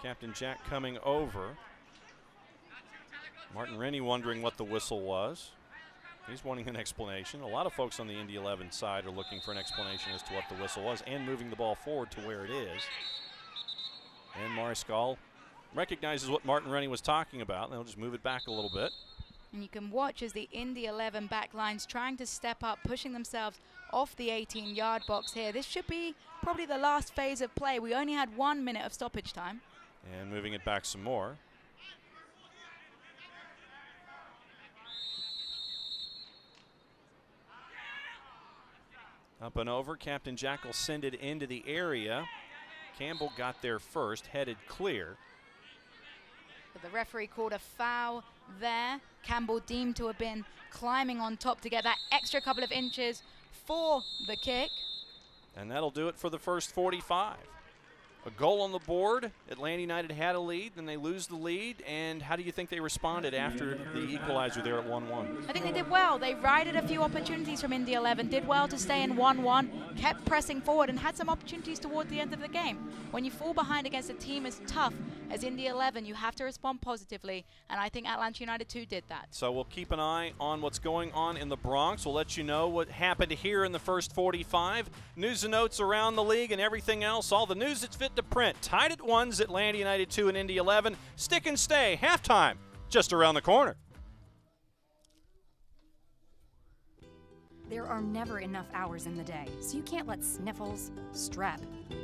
Captain Jack coming over. Martin Rennie wondering what the whistle was. He's wanting an explanation. A lot of folks on the Indy 11 side are looking for an explanation as to what the whistle was and moving the ball forward to where it is. And Mariscal recognizes what Martin Rennie was talking about, and they'll just move it back a little bit. And you can watch as the Indy 11 backlines trying to step up, pushing themselves off the 18-yard box here. This should be probably the last phase of play. We only had 1 minute of stoppage time. And moving it back some more. Up and over, Captain Jack will send it into the area. Campbell got there first, headed clear. But the referee called a foul there. Campbell deemed to have been climbing on top to get that extra couple of inches for the kick. And that'll do it for the first 45. A goal on the board. Atlanta United had a lead, then they lose the lead. And how do you think they responded after the equalizer there at 1-1? I think they did well. They righted a few opportunities from Indy 11, did well to stay in 1-1, kept pressing forward, and had some opportunities toward the end of the game. When you fall behind against a team as tough as Indy 11, you have to respond positively, and I think Atlanta United 2 did that. So we'll keep an eye on what's going on in the Bronx. We'll let you know what happened here in the first 45. News and notes around the league and everything else. All the news that's fit to print. Tied at 1s, Atlanta United 2 and Indy 11. Stick and stay. Halftime just around the corner. There are never enough hours in the day, so you can't let sniffles, strep,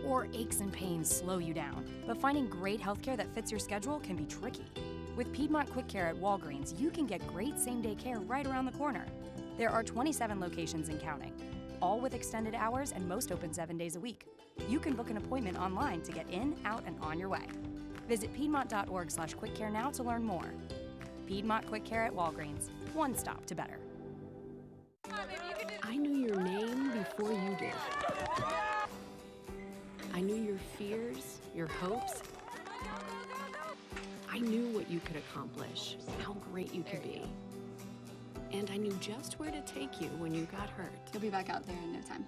or aches and pains slow you down. But finding great healthcare that fits your schedule can be tricky. With Piedmont Quick Care at Walgreens, you can get great same-day care right around the corner. There are 27 locations and counting, all with extended hours and most open 7 days a week. You can book an appointment online to get in, out, and on your way. Visit piedmont.org/quickcare now to learn more. Piedmont Quick Care at Walgreens, one stop to better. I knew your name before you did. I knew your fears, your hopes. I knew what you could accomplish, how great you could be. And I knew just where to take you when you got hurt. You'll be back out there in no time.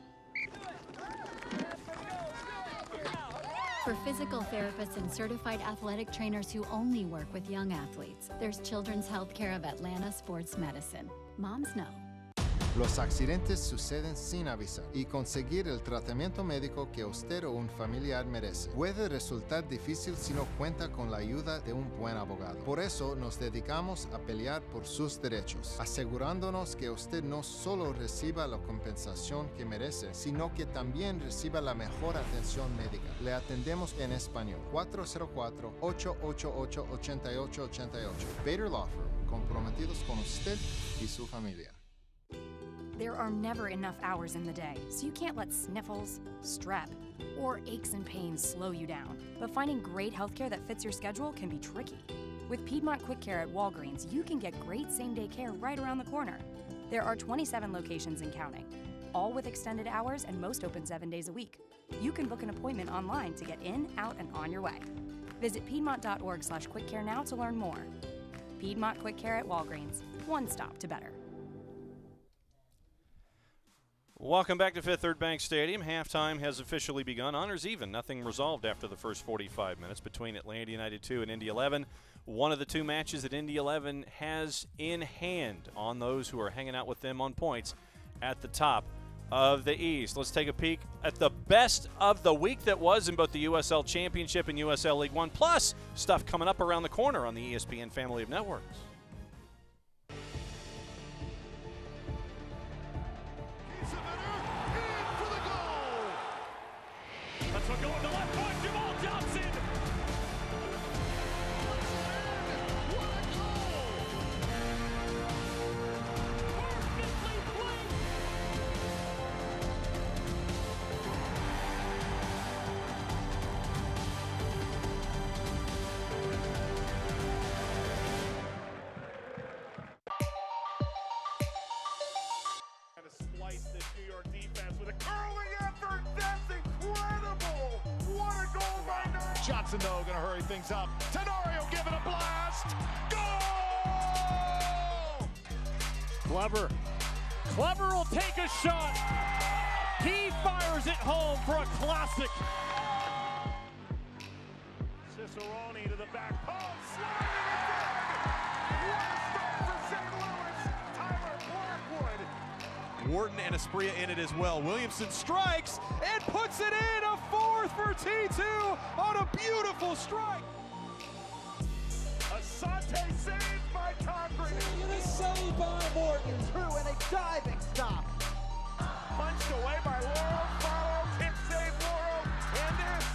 For physical therapists and certified athletic trainers who only work with young athletes, there's Children's Healthcare of Atlanta Sports Medicine. Moms know. Los accidentes suceden sin avisar y conseguir el tratamiento médico que usted o un familiar merece puede resultar difícil si no cuenta con la ayuda de un buen abogado. Por eso nos dedicamos a pelear por sus derechos, asegurándonos que usted no solo reciba la compensación que merece, sino que también reciba la mejor atención médica. Le atendemos en español. 404-888-8888. Bader Law Firm, comprometidos con usted y su familia. There are never enough hours in the day, so you can't let sniffles, strep, or aches and pains slow you down. But finding great healthcare that fits your schedule can be tricky. With Piedmont Quick Care at Walgreens, you can get great same-day care right around the corner. There are 27 locations and counting, all with extended hours and most open 7 days a week. You can book an appointment online to get in, out, and on your way. Visit piedmont.org/quickcare now to learn more. Piedmont Quick Care at Walgreens, one stop to better. Welcome back to Fifth Third Bank Stadium. Halftime has officially begun. Honors even. Nothing resolved after the first 45 minutes between Atlanta United 2 and Indy 11. One of the two matches that Indy 11 has in hand on those who are hanging out with them on points at the top of the East. Let's take a peek at the best of the week that was in both the USL Championship and USL League One, plus stuff coming up around the corner on the ESPN family of networks. That's what going to left point, Jamal Johnson. What a goal! Perfectly played. And a splice this New York defense with a curling effort. That's incredible! What a goal by Nurse! Johnson, though, going to hurry things up. Tenorio giving a blast! Goal! Clever will take a shot. He fires it home for a classic. Cicerone to the back post. Sliding it in! What a start for St. Louis! Tyler Blackwood. Wharton and Asprilla in it as well. Williamson strikes and puts it in, a fourth for T2 on a beautiful strike. Asante saved by Cochran. It is saved by Morton. Through and a diving stop. Punched away by Laurel. Follow. Tip save Laurel. And this.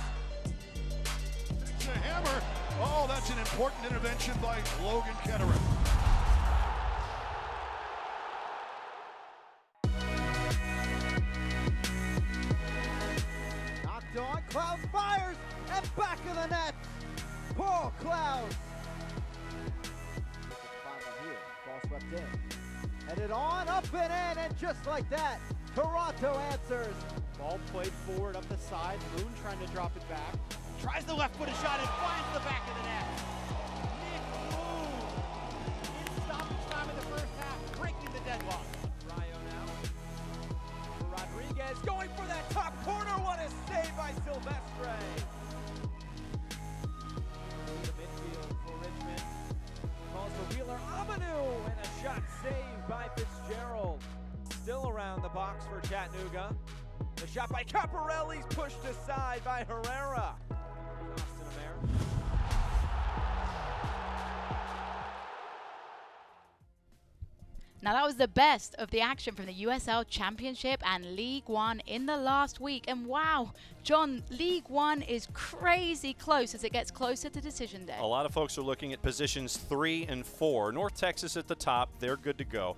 It's a hammer. Oh, that's an important intervention by Logan Ketterer. On, Clouds fires, and back of the net, Paul Clouds. Here, ball swept in, headed on, up and in, and just like that, Toronto answers. Ball played forward up the side, Moon trying to drop it back, tries the left-footed shot and finds the back of the net. Nick Moon, in stoppage time in the first half, breaking the deadlock. Rayo now, for Rodriguez, going for that top corner, what a save by Silvestre. The midfield for Richmond. Calls for Wheeler Amanu and a shot saved by Fitzgerald. Still around the box for Chattanooga. The shot by Caparelli's pushed aside by Herrera. Austin Amer. Now that was the best of the action from the USL Championship and League One in the last week. And wow, John, League One is crazy close as it gets closer to decision day. A lot of folks are looking at positions 3 and 4. North Texas at the top, they're good to go.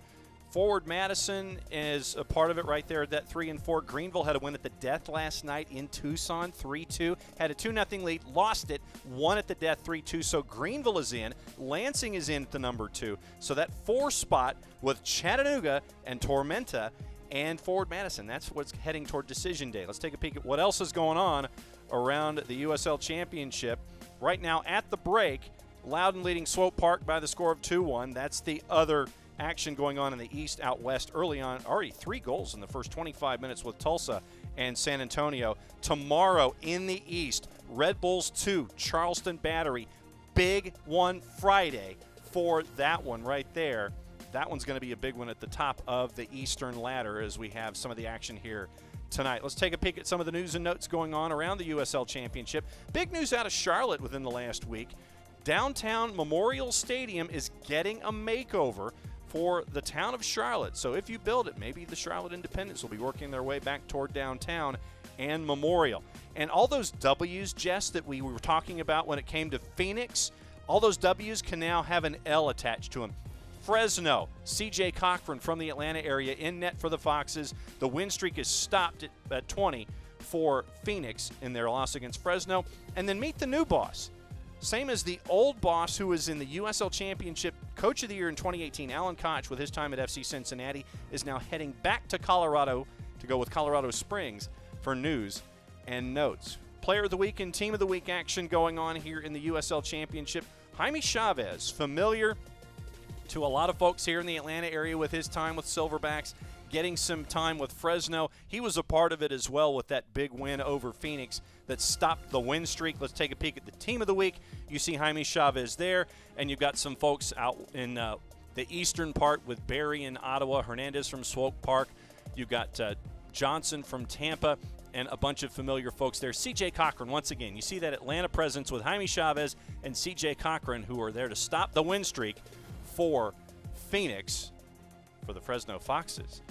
Forward Madison is a part of it right there at that 3 and 4. Greenville had a win at the death last night in Tucson, 3-2. Had a 2-0 lead, lost it, won at the death 3-2. So Greenville is in. Lansing is in at the number 2. So that 4 spot with Chattanooga and Tormenta and Forward Madison, that's what's heading toward decision day. Let's take a peek at what else is going on around the USL Championship. Right now at the break, Loudoun leading Swope Park by the score of 2-1. That's the other action going on in the East out west early on. Already 3 goals in the first 25 minutes with Tulsa and San Antonio. Tomorrow in the East, Red Bulls 2, Charleston Battery. Big one Friday for that one right there. That one's going to be a big one at the top of the Eastern ladder as we have some of the action here tonight. Let's take a peek at some of the news and notes going on around the USL Championship. Big news out of Charlotte within the last week. Downtown Memorial Stadium is getting a makeover for the town of Charlotte. So if you build it, maybe the Charlotte Independents will be working their way back toward downtown and Memorial. And all those W's, Jess, that we were talking about when it came to Phoenix, all those W's can now have an L attached to them. Fresno, C.J. Cochran from the Atlanta area in net for the Foxes. The win streak is stopped at 20 for Phoenix in their loss against Fresno. And then meet the new boss. Same as the old boss who was in the USL Championship Coach of the Year in 2018, Alan Koch, with his time at FC Cincinnati, is now heading back to Colorado to go with Colorado Springs for news and notes. Player of the Week and Team of the Week action going on here in the USL Championship. Jaime Chavez, familiar to a lot of folks here in the Atlanta area with his time with Silverbacks, getting some time with Fresno. He was a part of it as well with that big win over Phoenix that stopped the win streak. Let's take a peek at the Team of the Week. You see Jaime Chavez there, and you've got some folks out in the eastern part with Barry in Ottawa, Hernandez from Swope Park. You've got Johnson from Tampa, and a bunch of familiar folks there. C.J. Cochran, once again, you see that Atlanta presence with Jaime Chavez and C.J. Cochran, who are there to stop the win streak for Phoenix for the Fresno Foxes.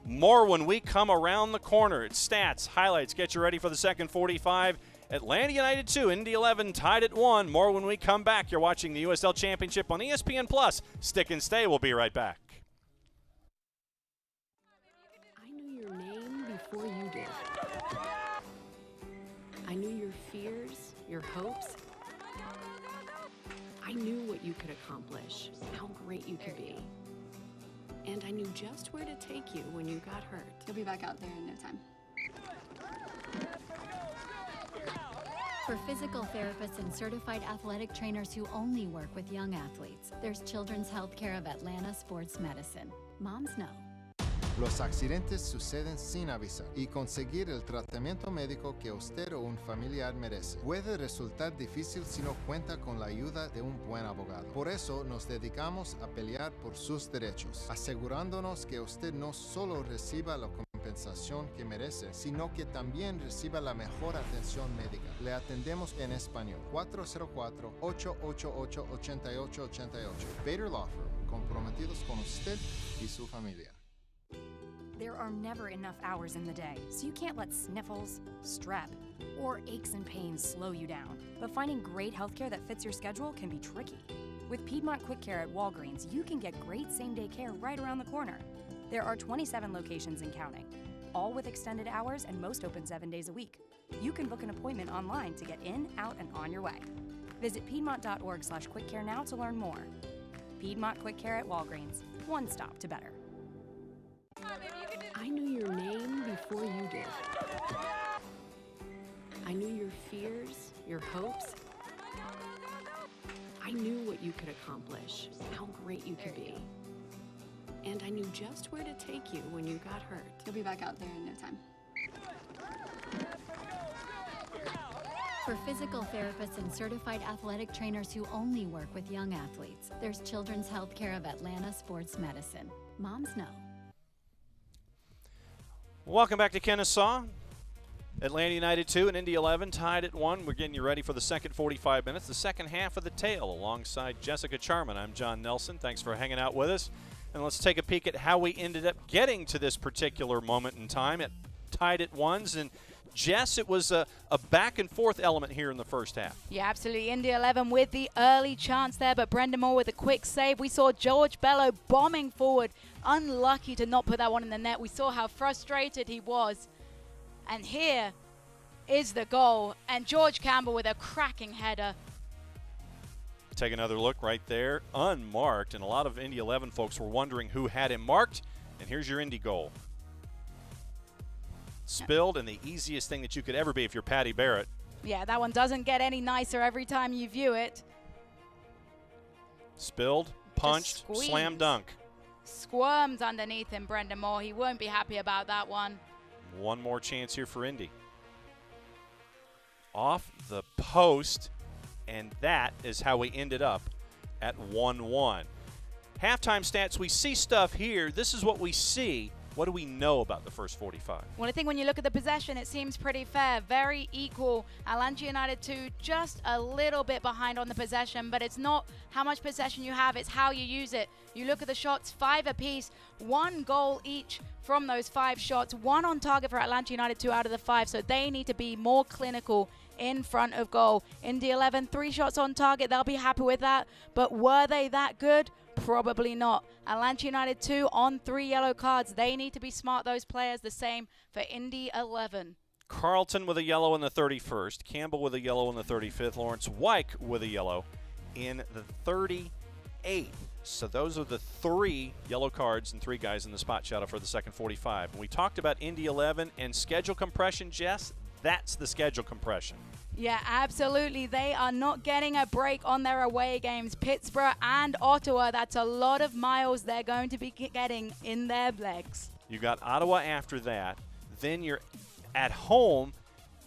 More when we come around the corner. It's stats, highlights, get you ready for the second 45. Atlanta United 2, Indy 11 tied at 1. More when we come back. You're watching the USL Championship on ESPN Plus. Stick and stay. We'll be right back. I knew your name before you did. I knew your fears, your hopes. I knew what you could accomplish, how great you could be. And I knew just where to take you when you got hurt. You'll be back out there in no time. For physical therapists and certified athletic trainers who only work with young athletes, there's Children's Healthcare of Atlanta Sports Medicine. Moms know. Los accidentes suceden sin avisar y conseguir el tratamiento médico que usted o un familiar merece puede resultar difícil si no cuenta con la ayuda de un buen abogado. Por eso nos dedicamos a pelear por sus derechos, asegurándonos que usted no solo reciba la compensación que merece, sino que también reciba la mejor atención médica. Le atendemos en español. 404-888-8888. Bader Law Firm, comprometidos con usted y su familia. There are never enough hours in the day, so you can't let sniffles, strep, or aches and pains slow you down. But finding great healthcare that fits your schedule can be tricky. With Piedmont Quick Care at Walgreens, you can get great same-day care right around the corner. There are 27 locations and counting, all with extended hours and most open 7 days a week. You can book an appointment online to get in, out, and on your way. Visit piedmont.org/quickcare now to learn more. Piedmont Quick Care at Walgreens, one stop to better. I knew your name before you did. I knew your fears, your hopes. I knew what you could accomplish, how great you could be. And I knew just where to take you when you got hurt. You'll be back out there in no time. For physical therapists and certified athletic trainers who only work with young athletes, there's Children's Healthcare of Atlanta Sports Medicine. Moms know. Welcome back to Kennesaw. Atlanta United 2 and Indy 11 tied at 1. We're getting you ready for the second 45 minutes, the second half of the tale. Alongside Jessica Charman, I'm John Nelson. Thanks for hanging out with us. And let's take a peek at how we ended up getting to this particular moment in time. It tied at ones, and Jess, it was a back and forth element here in the first half. Yeah, absolutely. Indy 11 with the early chance there, but Brendan Moore with a quick save. We saw George Bello bombing forward. Unlucky to not put that one in the net. We saw how frustrated he was. And here is the goal. And George Campbell with a cracking header. Take another look right there, unmarked. And a lot of Indy 11 folks were wondering who had him marked. And here's your Indy goal. Spilled, and the easiest thing that you could ever be if you're Patty Barrett. Yeah, that one doesn't get any nicer every time you view it. Spilled, punched, slam dunk. Squirms underneath him, Brendan Moore. He won't be happy about that one. One more chance here for Indy. Off the post, and that is how we ended up at 1-1. Halftime stats, we see stuff here. This is what we see. What do we know about the first 45? Well, I think when you look at the possession, it seems pretty fair. Very equal. Atlanta United 2 just a little bit behind on the possession, but it's not how much possession you have, it's how you use it. You look at the shots, 5 apiece, 1 goal each from those 5 shots, 1 on target for Atlanta United 2 out of the 5, so they need to be more clinical in front of goal. Indy 11, 3 shots on target, they'll be happy with that, but were they that good? Probably not. Atlanta United 2 on 3 yellow cards. They need to be smart, those players. The same for Indy 11. Carlton with a yellow in the 31st. Campbell with a yellow in the 35th. Lawrence Wyke with a yellow in the 38th. So those are the 3 yellow cards and 3 guys in the spot shadow for the second 45. We talked about Indy 11 and schedule compression, Jess. That's the schedule compression. Yeah, absolutely. They are not getting a break on their away games. Pittsburgh and Ottawa, that's a lot of miles they're going to be getting in their legs. You got Ottawa after that. Then you're at home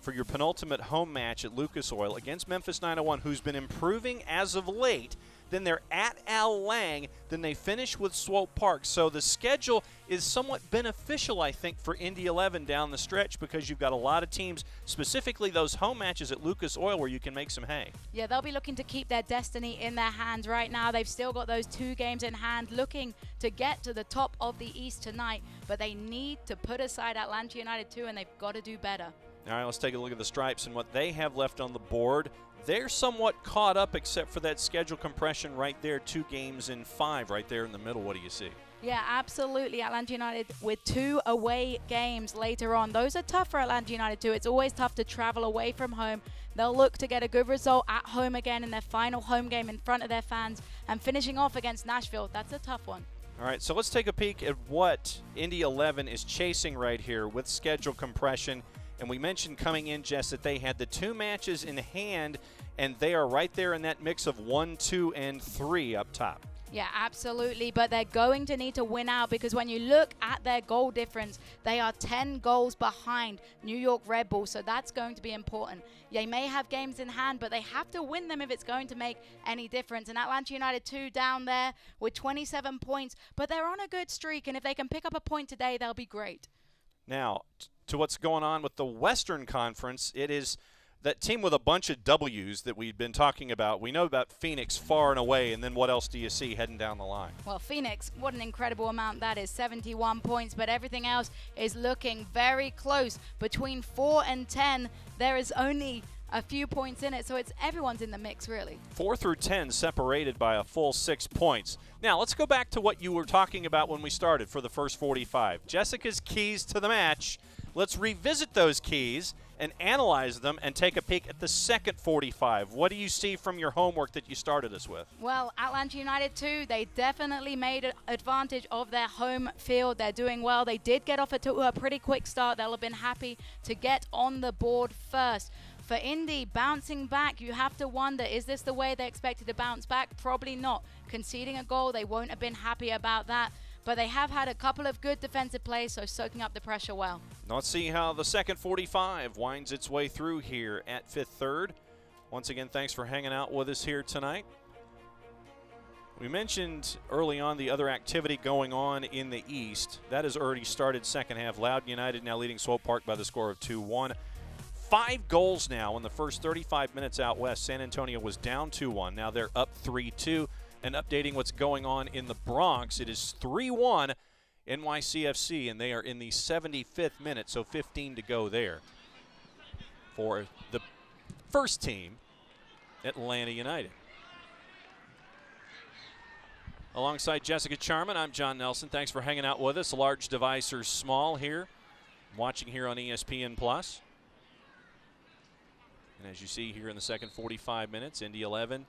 for your penultimate home match at Lucas Oil against Memphis 901, who's been improving as of late. Then they're at Al Lang. Then they finish with Swope Park. So the schedule is somewhat beneficial, I think, for Indy 11 down the stretch because you've got a lot of teams, specifically those home matches at Lucas Oil where you can make some hay. Yeah, they'll be looking to keep their destiny in their hands right now. They've still got those 2 games in hand, looking to get to the top of the East tonight. But they need to put aside Atlanta United 2, and they've got to do better. All right, let's take a look at the Stripes and what they have left on the board. They're somewhat caught up except for that schedule compression right there, 2 games in 5 right there in the middle. What do you see? Yeah, absolutely. Atlanta United with 2 away games later on. Those are tough for Atlanta United too. It's always tough to travel away from home. They'll look to get a good result at home again in their final home game in front of their fans and finishing off against Nashville. That's a tough one. All right, so let's take a peek at what Indy 11 is chasing right here with schedule compression. And we mentioned coming in, Jess, that they had the 2 matches in hand, and they are right there in that mix of 1, 2, and 3 up top. Yeah, absolutely. But they're going to need to win out because when you look at their goal difference, they are 10 goals behind New York Red Bulls. So that's going to be important. They may have games in hand, but they have to win them if it's going to make any difference. And Atlanta United 2 down there with 27 points, but they're on a good streak. And if they can pick up a point today, they'll be great. Now, to what's going on with the Western Conference, it is that team with a bunch of W's that we've been talking about. We know about Phoenix far and away, and then what else do you see heading down the line? Well, Phoenix, what an incredible amount that is, 71 points, but everything else is looking very close. Between 4 and 10, there is only a few points in it, so it's everyone's in the mix, really. 4 through 10 separated by a full 6 points. Now, let's go back to what you were talking about when we started for the first 45. Jessica's keys to the match. Let's revisit those keys and analyze them and take a peek at the second 45. What do you see from your homework that you started us with? Well, Atlanta United 2, they definitely made advantage of their home field. They're doing well. They did get off to a pretty quick start. They'll have been happy to get on the board first. For Indy, bouncing back, you have to wonder, is this the way they expected to bounce back? Probably not. Conceding a goal, they won't have been happy about that. But they have had a couple of good defensive plays, so soaking up the pressure well. Let's see how the second 45 winds its way through here at Fifth Third. Once again, thanks for hanging out with us here tonight. We mentioned early on the other activity going on in the East. That has already started second half. Loudoun United now leading Swope Park by the score of 2-1. 5 goals now in the first 35 minutes out west. San Antonio was down 2-1. Now they're up 3-2. And updating what's going on in the Bronx, it is 3-1 NYCFC, and they are in the 75th minute, so 15 to go there for the first team, Atlanta United. Alongside Jessica Charman, I'm John Nelson. Thanks for hanging out with us. Large device or small here, watching here on ESPN+. And as you see here in the second 45 minutes, Indy 11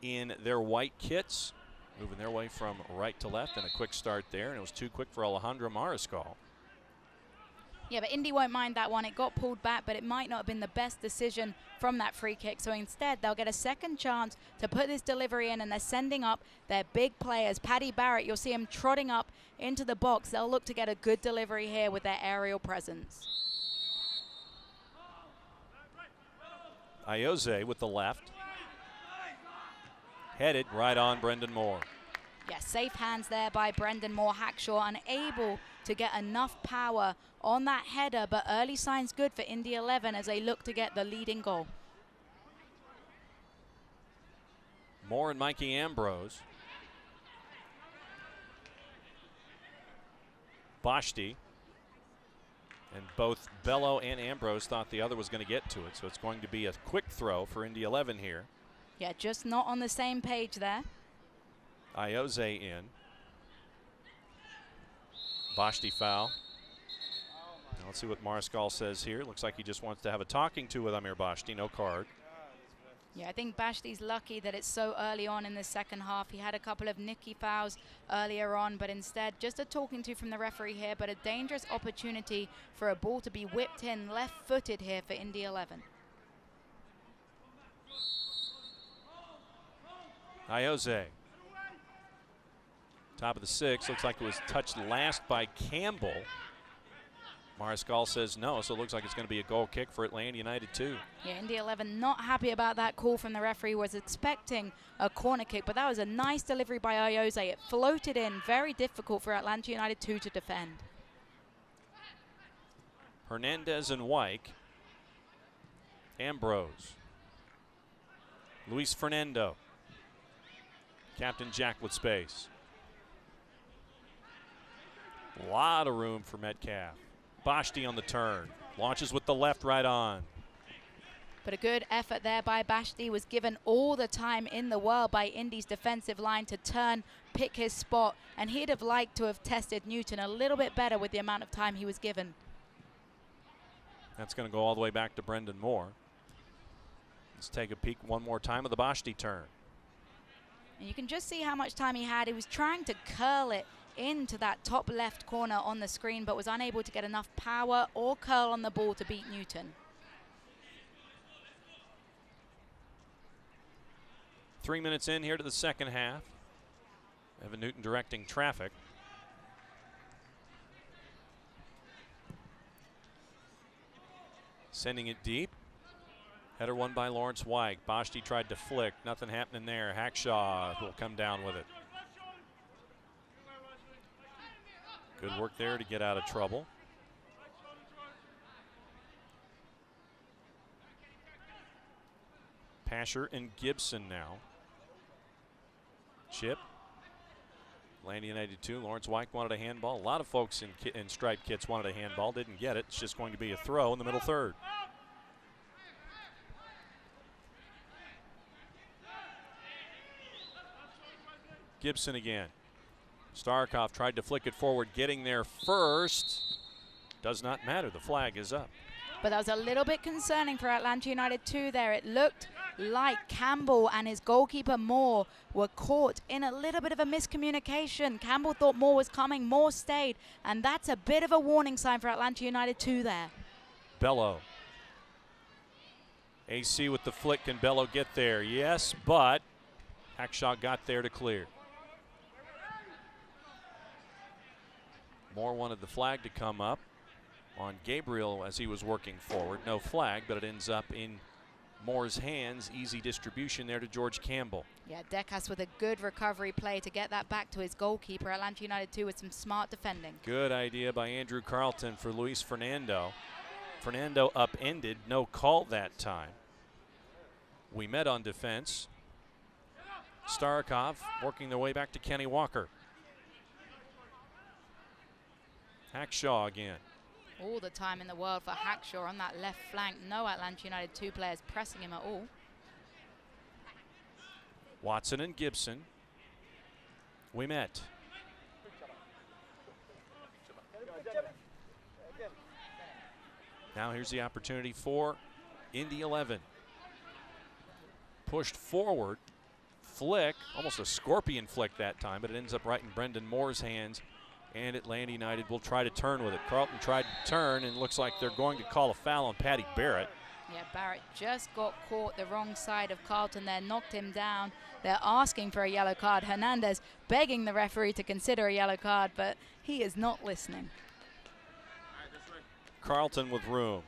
in their white kits, moving their way from right to left, and a quick start there, and it was too quick for Alejandro Mariscal. Yeah, but Indy won't mind that one. It got pulled back, but it might not have been the best decision from that free kick. So instead, they'll get a second chance to put this delivery in, and they're sending up their big players. Paddy Barrett, you'll see him trotting up into the box. They'll look to get a good delivery here with their aerial presence. Ayoze with the left. Headed right on Brendan Moore. Yeah, safe hands there by Brendan Moore. Hackshaw unable to get enough power on that header, but early signs good for Indy 11 as they look to get the leading goal. Moore and Mikey Ambrose. Bashti. And both Bello and Ambrose thought the other was going to get to it, so it's going to be a quick throw for Indy 11 here. Yeah, just not on the same page there. Ayoze in. Bashti foul. Now let's see what Mariscal says here. Looks like he just wants to have a talking to with Amir Bashti. No card. Yeah, I think Bashti's lucky that it's so early on in the second half. He had a couple of nicky fouls earlier on, but instead just a talking to from the referee here, but a dangerous opportunity for a ball to be whipped in left-footed here for Indy 11. Ayoze. Top of the six. Looks like it was touched last by Campbell. Mariscal says no, so it looks like it's going to be a goal kick for Atlanta United too. Yeah, Indy 11 not happy about that call from the referee. Was expecting a corner kick, but that was a nice delivery by Ayoze. It floated in, very difficult for Atlanta United 2 to defend. Hernandez and Wyke. Ambrose. Luis Fernando. Captain Jack with space. A lot of room for Metcalf. Bashti on the turn. Launches with the left right on. But a good effort there by Bashti. Was given all the time in the world by Indy's defensive line to turn, pick his spot, and he'd have liked to have tested Newton a little bit better with the amount of time he was given. That's going to go all the way back to Brendan Moore. Let's take a peek one more time of the Bashti turn. And you can just see how much time he had. He was trying to curl it into that top left corner on the screen, but was unable to get enough power or curl on the ball to beat Newton. 3 minutes in here to the second half. Evan Newton directing traffic. Sending it deep. Header won by Lawrence Wyke. Bashti tried to flick. Nothing happening there. Hackshaw will come down with it. Good work there to get out of trouble. Pasher and Gibson now. Chip. Atlanta United 2. Lawrence Wyke wanted a handball. A lot of folks in striped kits wanted a handball. Didn't get it. It's just going to be a throw in the middle third. Gibson again. Starkov tried to flick it forward, getting there first. Does not matter. The flag is up. But that was a little bit concerning for Atlanta United 2 there. It looked like Campbell and his goalkeeper Moore were caught in a little bit of a miscommunication. Campbell thought Moore was coming, Moore stayed, and that's a bit of a warning sign for Atlanta United 2 there. Bello. AC with the flick. Can Bello get there? Yes, but Hackshaw got there to clear. Moore wanted the flag to come up on Gabriel as he was working forward. No flag, but it ends up in Moore's hands. Easy distribution there to George Campbell. Yeah, Decas with a good recovery play to get that back to his goalkeeper. Atlanta United 2 with some smart defending. Good idea by Andrew Carlton for Luis Fernando. Fernando upended. No call that time. We met on defense. Starikov working their way back to Kenny Walker. Hackshaw again. All the time in the world for Hackshaw on that left flank. No Atlanta United 2 players pressing him at all. Watson and Gibson. We met. Now here's the opportunity for Indy 11. Pushed forward. Flick, almost a scorpion flick that time, but it ends up right in Brendan Moore's hands. And Atlanta United will try to turn with it. Carlton tried to turn, and looks like they're going to call a foul on Paddy Barrett. Yeah, Barrett just got caught the wrong side of Carlton there, knocked him down. They're asking for a yellow card. Hernandez begging the referee to consider a yellow card, but he is not listening. Carlton with room.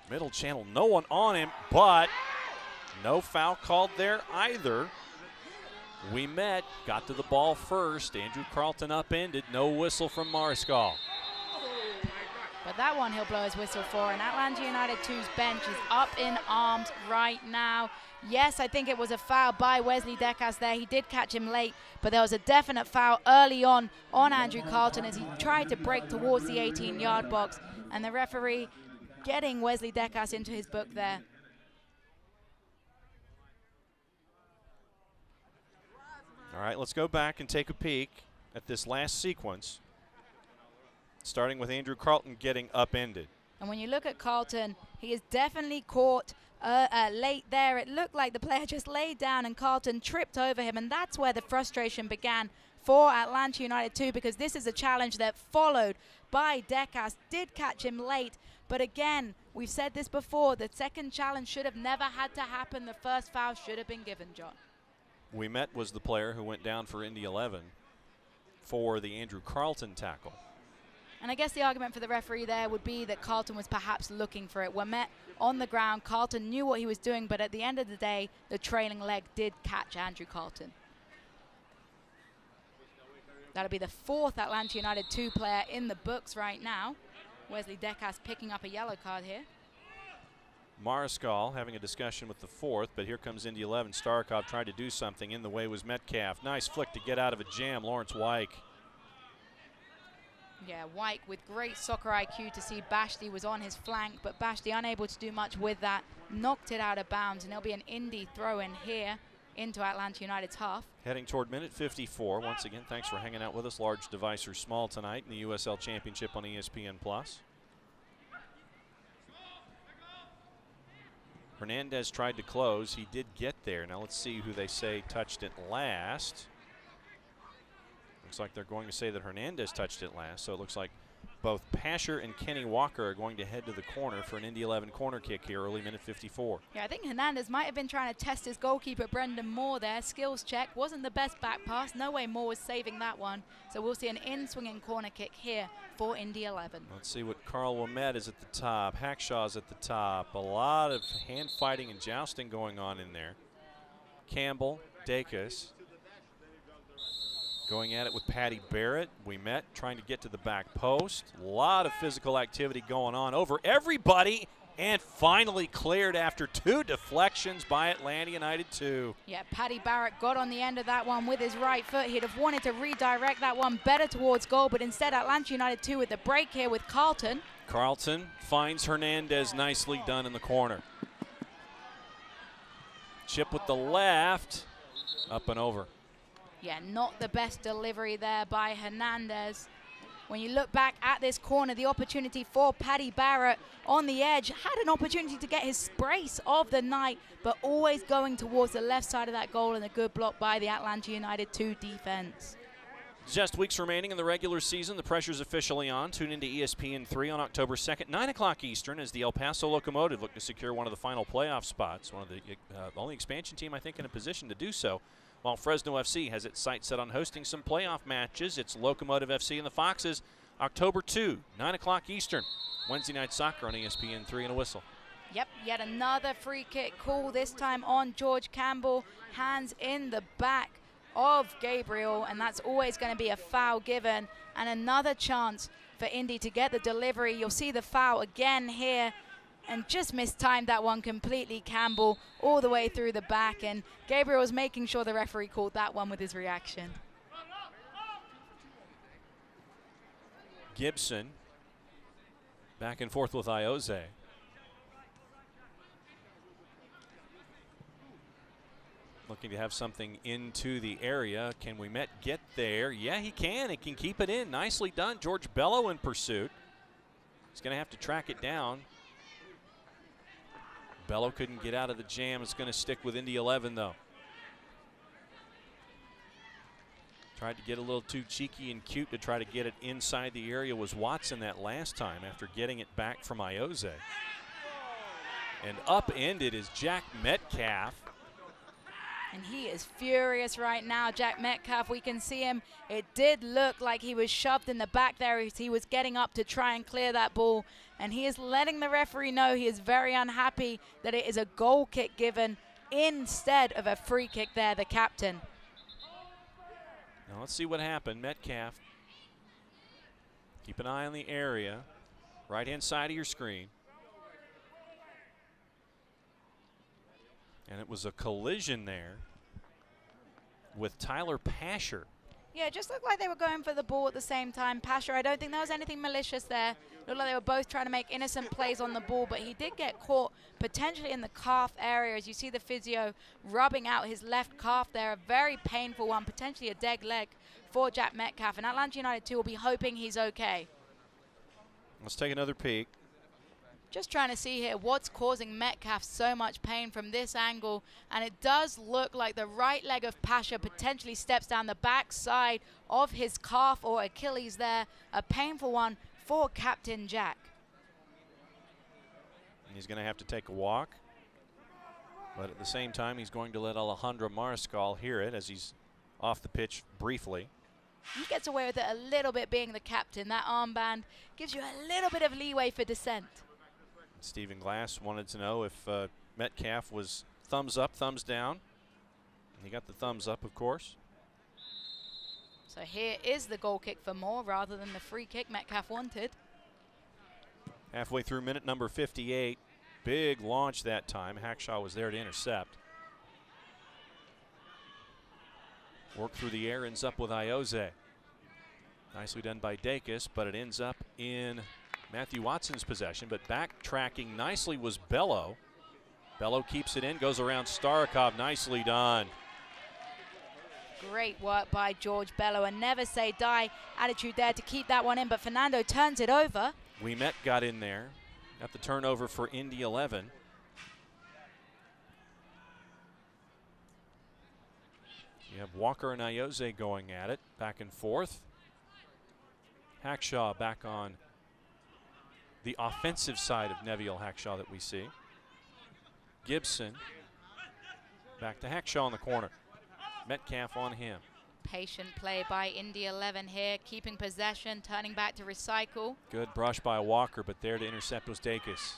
Middle channel, no one on him, but no foul called there either. We met, got to the ball first. Andrew Carlton upended, no whistle from Mariscal. But that one he'll blow his whistle for, and Atlanta United 2's bench is up in arms right now. Yes, I think it was a foul by Wesley Decas there. He did catch him late, but there was a definite foul early on Andrew Carlton as he tried to break towards the 18-yard box, and the referee getting Wesley Decas into his book there. All right, let's go back and take a peek at this last sequence, starting with Andrew Carlton getting upended. And when you look at Carlton, he is definitely caught late there. It looked like the player just laid down and Carlton tripped over him, and that's where the frustration began for Atlanta United 2, because this is a challenge that followed by Decas. Did catch him late, but again, we've said this before, the second challenge should have never had to happen. The first foul should have been given, John. We met was the player who went down for Indy 11 for the Andrew Carlton tackle. And I guess the argument for the referee there would be that Carlton was perhaps looking for it. We're on the ground. Carlton knew what he was doing, but at the end of the day, the trailing leg did catch Andrew Carlton. That'll be the fourth Atlanta United 2 player in the books right now. Wesley Decas picking up a yellow card here. Mariscal having a discussion with the fourth, but here comes Indy 11. Starikov tried to do something. In the way was Metcalf. Nice flick to get out of a jam. Lawrence Wyke. Yeah, Wyke with great soccer IQ to see Bashti was on his flank, but Bashti unable to do much with that. Knocked it out of bounds, and there'll be an Indy throw-in here into Atlanta United's half. Heading toward minute 54. Once again, thanks for hanging out with us. Large device or small tonight in the USL Championship on ESPN+. Hernandez tried to close. He did get there. Now let's see who they say touched it last. Looks like they're going to say that Hernandez touched it last. So it looks like both Pasher and Kenny Walker are going to head to the corner for an Indy 11 corner kick here, early minute 54. Yeah, I think Hernandez might have been trying to test his goalkeeper, Brendan Moore there. Skills check. Wasn't the best back pass. No way Moore was saving that one. So we'll see an in-swinging corner kick here for Indy 11. Let's see what Carl Wilmette is at the top. Hackshaw's at the top. A lot of hand fighting and jousting going on in there. Campbell, Decas going at it with Paddy Barrett. We met trying to get to the back post. A lot of physical activity going on over everybody, and finally cleared after two deflections by Atlanta United 2. Yeah, Paddy Barrett got on the end of that one with his right foot. He'd have wanted to redirect that one better towards goal, but instead Atlanta United 2 with the break here with Carlton. Carlton finds Hernandez, nicely done in the corner. Chip with the left, up and over. Yeah, not the best delivery there by Hernandez. When you look back at this corner, the opportunity for Paddy Barrett on the edge, had an opportunity to get his brace of the night, but always going towards the left side of that goal, and a good block by the Atlanta United 2 defense. Just weeks remaining in the regular season. The pressure's officially on. Tune into ESPN3 on October 2nd, 9 o'clock Eastern, as the El Paso Locomotive look to secure one of the final playoff spots. One of the only expansion team, I think, in a position to do so. While Fresno FC has its sights set on hosting some playoff matches. It's Locomotive FC and the Foxes, October 2, 9 o'clock Eastern. Wednesday night soccer on ESPN3 and a whistle. Yep, yet another free kick call, this time on George Campbell. Hands in the back of Gabriel, and that's always going to be a foul given. And another chance for Indy to get the delivery. You'll see the foul again here. And just mistimed that one completely. Campbell all the way through the back, and Gabriel was making sure the referee called that one with his reaction. Gibson back and forth with Ioze. Looking to have something into the area. Can Ouimet get there? Yeah, he can. He can keep it in. Nicely done. George Bello in pursuit. He's going to have to track it down. Bello couldn't get out of the jam. It's going to stick with Indy 11, though. Tried to get a little too cheeky and cute to try to get it inside the area was Watson that last time after getting it back from Ioze. And upended is Jack Metcalf. And he is furious right now, Jack Metcalf. We can see him. It did look like he was shoved in the back there as he was getting up to try and clear that ball. And he is letting the referee know he is very unhappy that it is a goal kick given instead of a free kick there, the captain. Now let's see what happened. Metcalf, keep an eye on the area. Right-hand side of your screen. And it was a collision there with Tyler Pasher. Yeah, it just looked like they were going for the ball at the same time. Pasher, I don't think there was anything malicious there. Looked like they were both trying to make innocent plays on the ball, but he did get caught potentially in the calf area. As you see the physio rubbing out his left calf there, a very painful one, potentially a dead leg for Jack Metcalf. And Atlanta United 2 will be hoping he's okay. Let's take another peek. Just trying to see here what's causing Metcalf so much pain from this angle. And it does look like the right leg of Pasher potentially steps down the back side of his calf or Achilles there. A painful one for Captain Jack. And he's going to have to take a walk. But at the same time, he's going to let Alejandro Mariscal hear it as he's off the pitch briefly. He gets away with it a little bit being the captain. That armband gives you a little bit of leeway for dissent. Stephen Glass wanted to know if Metcalf was thumbs up, thumbs down. And he got the thumbs up, of course. So here is the goal kick for Moore rather than the free kick Metcalf wanted. Halfway through minute number 58. Big launch that time. Hackshaw was there to intercept. Work through the air, ends up with Ioze. Nicely done by Dacus, but it ends up in Matthew Watson's possession, but backtracking nicely was Bello. Bello keeps it in, goes around Starikov. Nicely done. Great work by George Bello. A never say die attitude there to keep that one in, but Fernando turns it over. Ouimet got in there. Got the turnover for Indy 11. You have Walker and Ioze going at it, back and forth. Hackshaw back on the offensive side of Neville Hackshaw that we see. Gibson back to Hackshaw in the corner. Metcalf on him. Patient play by Indy 11 here, keeping possession, turning back to recycle. Good brush by Walker, but there to intercept was Dacus.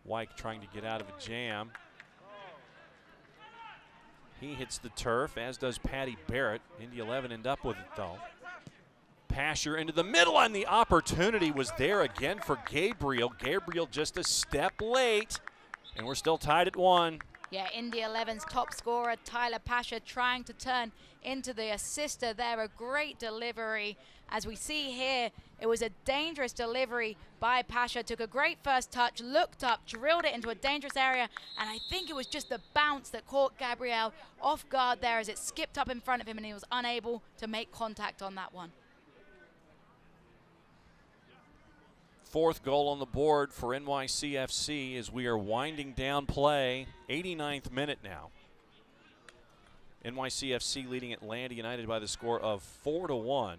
Wyke trying to get out of a jam. He hits the turf, as does Patty Barrett. Indy 11 end up with it, though. Pasher into the middle, and the opportunity was there again for Gabriel. Gabriel just a step late, and we're still tied at 1. Yeah, Indy 11's top scorer, Tyler Pasher, trying to turn into the assister there. A great delivery. As we see here, it was a dangerous delivery by Pasher. Took a great first touch, looked up, drilled it into a dangerous area, and I think it was just the bounce that caught Gabriel off guard there as it skipped up in front of him, and he was unable to make contact on that one. 4th goal on the board for NYCFC as we are winding down play. 89th minute now. NYCFC leading Atlanta United by the score of 4-1.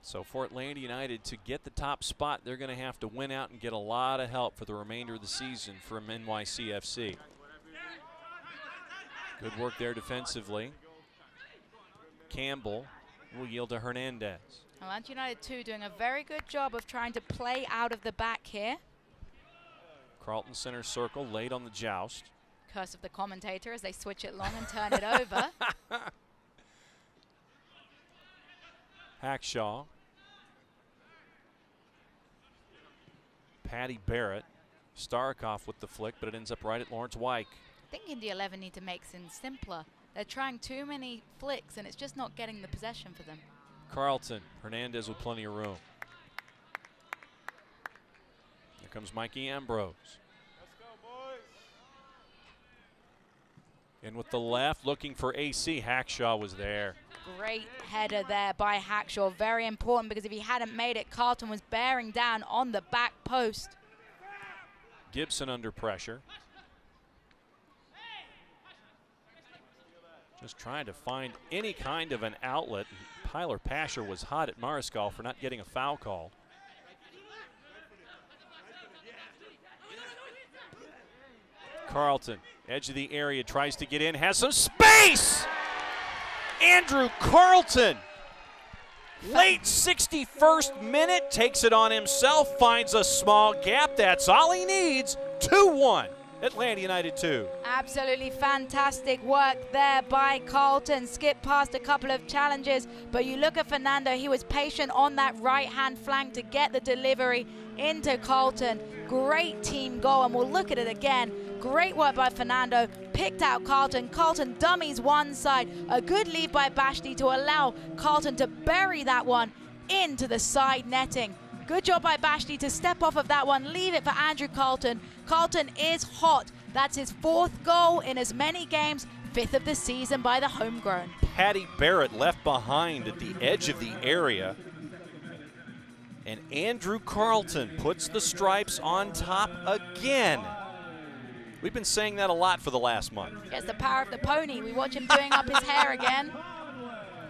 So for Atlanta United to get the top spot, they're going to have to win out and get a lot of help for the remainder of the season from NYCFC. Good work there defensively. Campbell will yield to Hernandez. Atlanta United 2 doing a very good job of trying to play out of the back here. Carlton center circle, late on the joust. Curse of the commentator as they switch it long and turn it over. Hackshaw Patty Barrett. Starikoff with the flick, but it ends up right at Lawrence Wyke. I think Indy 11 need to make things simpler. They're trying too many flicks, and it's just not getting the possession for them. Carlton, Hernandez with plenty of room. Here comes Mikey Ambrose. Let's go, boys. In with the left, looking for AC. Hackshaw was there. Great header there by Hackshaw. Very important, because if he hadn't made it, Carlton was bearing down on the back post. Gibson under pressure. Just trying to find any kind of an outlet. Tyler Pasher was hot at Mariscal for not getting a foul call. Carlton, edge of the area, tries to get in, has some space! Andrew Carlton, late 61st minute, takes it on himself, finds a small gap. That's all he needs. 2-1, Atlanta United 2. Absolutely fantastic work there by Carlton. Skipped past a couple of challenges, but you look at Fernando, he was patient on that right-hand flank to get the delivery into Carlton. Great team goal, and we'll look at it again. Great work by Fernando, picked out Carlton. Carlton dummies one side. A good lead by Bashti to allow Carlton to bury that one into the side netting. Good job by Bashti to step off of that one, leave it for Andrew Carlton. Carlton is hot. That's his 4th goal in as many games, 5th of the season by the homegrown. Patty Barrett left behind at the edge of the area. And Andrew Carlton puts the stripes on top again. We've been saying that a lot for the last month. Yes, the power of the pony. We watch him doing up his hair again.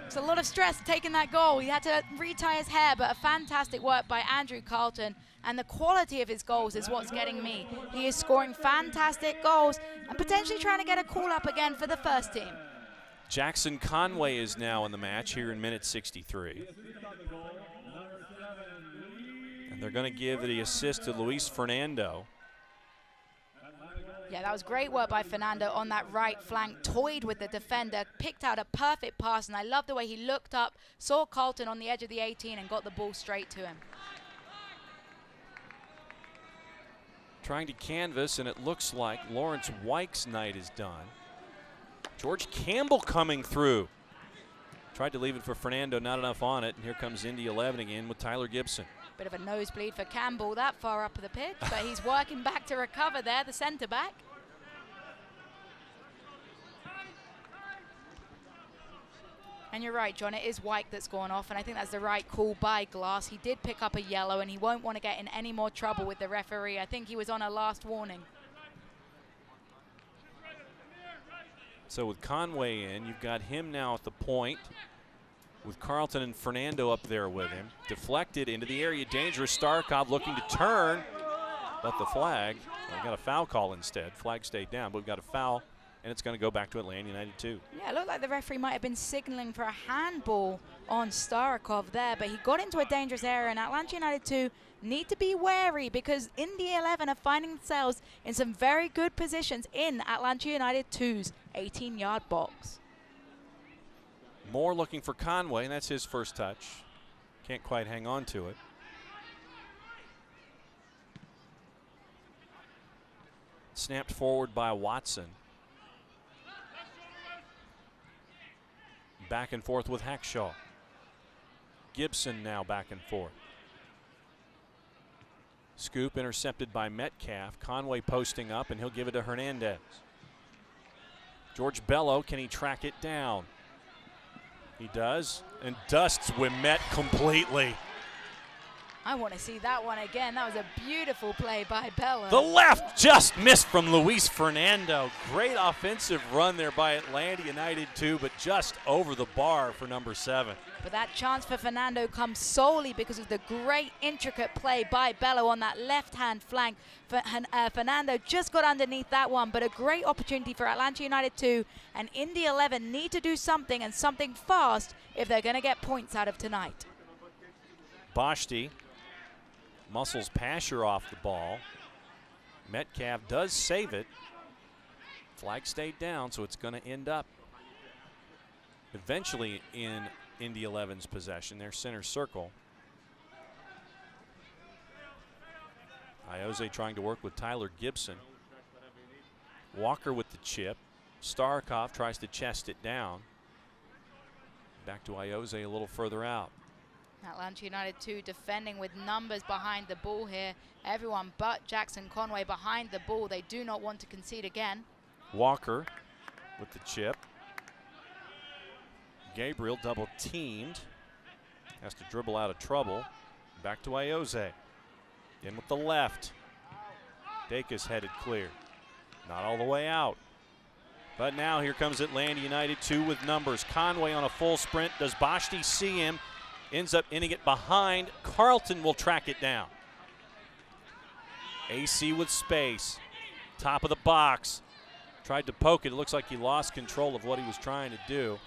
It's a lot of stress taking that goal. He had to retie his hair, but a fantastic work by Andrew Carlton. And the quality of his goals is what's getting me. He is scoring fantastic goals and potentially trying to get a call up again for the first team. Jackson Conway is now in the match here in minute 63. And they're going to give the assist to Luis Fernando. Yeah, that was great work by Fernando on that right flank, toyed with the defender, picked out a perfect pass, and I love the way he looked up, saw Carlton on the edge of the 18 and got the ball straight to him. Trying to canvas, and it looks like Lawrence Wyke's night is done. George Campbell coming through. Tried to leave it for Fernando, not enough on it, and here comes Indy 11 again with Tyler Gibson. Bit of a nosebleed for Campbell that far up the pitch, but he's working back to recover there, the centre back. And you're right, John, it is Wyke that's gone off, and I think that's the right call by Glass. He did pick up a yellow, and he won't want to get in any more trouble with the referee. I think he was on a last warning. So with Conway in, you've got him now at the point, with Carlton and Fernando up there with him. Deflected into the area, dangerous. Starkov looking to turn, but the flag, we got a foul call instead. Flag stayed down, but we've got a foul, and it's going to go back to Atlanta United 2. Yeah, it looked like the referee might have been signaling for a handball on Starkov there, but he got into a dangerous area, and Atlanta United 2 need to be wary because Indy 11 are finding themselves in some very good positions in Atlanta United 2's 18-yard box. Moore looking for Conway, and that's his first touch. Can't quite hang on to it. Snapped forward by Watson. Back and forth with Hackshaw. Gibson now back and forth. Scoop intercepted by Metcalf. Conway posting up, and he'll give it to Hernandez. George Bello, can he track it down? He does, and dusts Wimet completely. I want to see that one again. That was a beautiful play by Bello. The left just missed from Luis Fernando. Great offensive run there by Atlanta United 2, but just over the bar for number 7. But that chance for Fernando comes solely because of the great intricate play by Bello on that left-hand flank. Fernando just got underneath that one, but a great opportunity for Atlanta United 2, and Indy 11 need to do something, and something fast, if they're going to get points out of tonight. Bashti muscles Pasher off the ball. Metcalf does save it. Flag stayed down, so it's going to end up eventually in Indy 11's possession, their center circle. Iose trying to work with Tyler Gibson. Walker with the chip. Starkov tries to chest it down. Back to Iose a little further out. Atlanta United 2 defending with numbers behind the ball here. Everyone but Jackson Conway behind the ball. They do not want to concede again. Walker with the chip. Gabriel double teamed. Has to dribble out of trouble. Back to Iose. In with the left. Dacus headed clear. Not all the way out. But now here comes Atlanta United 2 with numbers. Conway on a full sprint. Does Bashti see him? Ends up ending it behind. Carlton will track it down. AC with space. Top of the box. Tried to poke it. It looks like he lost control of what he was trying to do.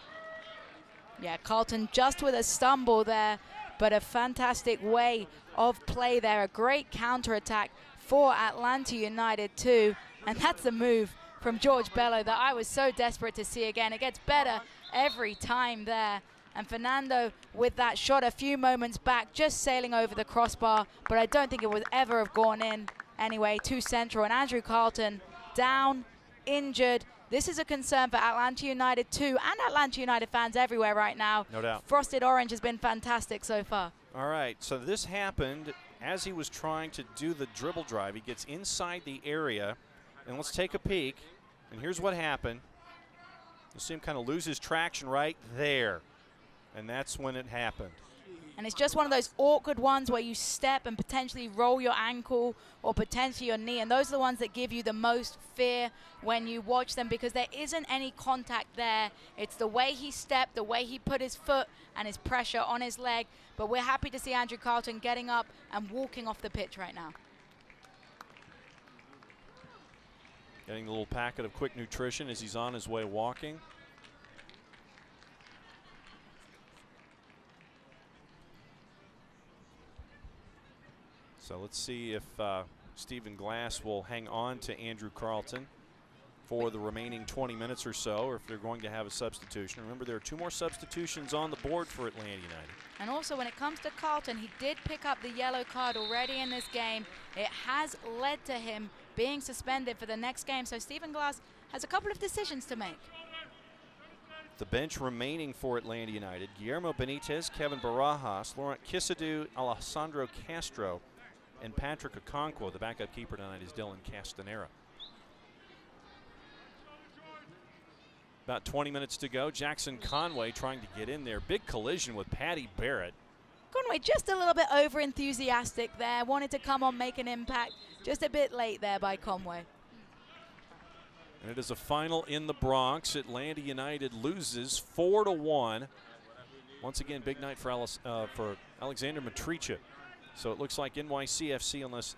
Yeah, Carlton just with a stumble there, but a fantastic way of play there. A great counterattack for Atlanta United 2. And that's the move from George Bello that I was so desperate to see again. It gets better every time there. And Fernando with that shot a few moments back, just sailing over the crossbar, but I don't think it would ever have gone in anyway. Too central. And Andrew Carlton down, injured. This is a concern for Atlanta United 2 and Atlanta United fans everywhere right now. No doubt. Frosted Orange has been fantastic so far. All right, so this happened as he was trying to do the dribble drive. He gets inside the area, and let's take a peek. And here's what happened. You see him kind of lose his traction right there. And that's when it happened. And it's just one of those awkward ones where you step and potentially roll your ankle or potentially your knee. And those are the ones that give you the most fear when you watch them, because there isn't any contact there. It's the way he stepped, the way he put his foot and his pressure on his leg. But we're happy to see Andrew Carlton getting up and walking off the pitch right now. Getting a little packet of quick nutrition as he's on his way walking. So let's see if Stephen Glass will hang on to Andrew Carlton for the remaining 20 minutes or so, or if they're going to have a substitution. Remember, there are 2 more substitutions on the board for Atlanta United. And also, when it comes to Carlton, he did pick up the yellow card already in this game. It has led to him being suspended for the next game. So Stephen Glass has a couple of decisions to make. The bench remaining for Atlanta United: Guillermo Benitez, Kevin Barajas, Laurent Kissadou, Alessandro Castro, and Patrick Okonkwo. The backup keeper tonight is Dylan Castanera. About 20 minutes to go. Jackson Conway trying to get in there. Big collision with Patty Barrett. Conway just a little bit over enthusiastic there. Wanted to come on, make an impact. Just a bit late there by Conway. And it is a final in the Bronx. Atlanta United loses 4-1. Once again, big night for Alexander Matricha. So it looks like NYCFC, unless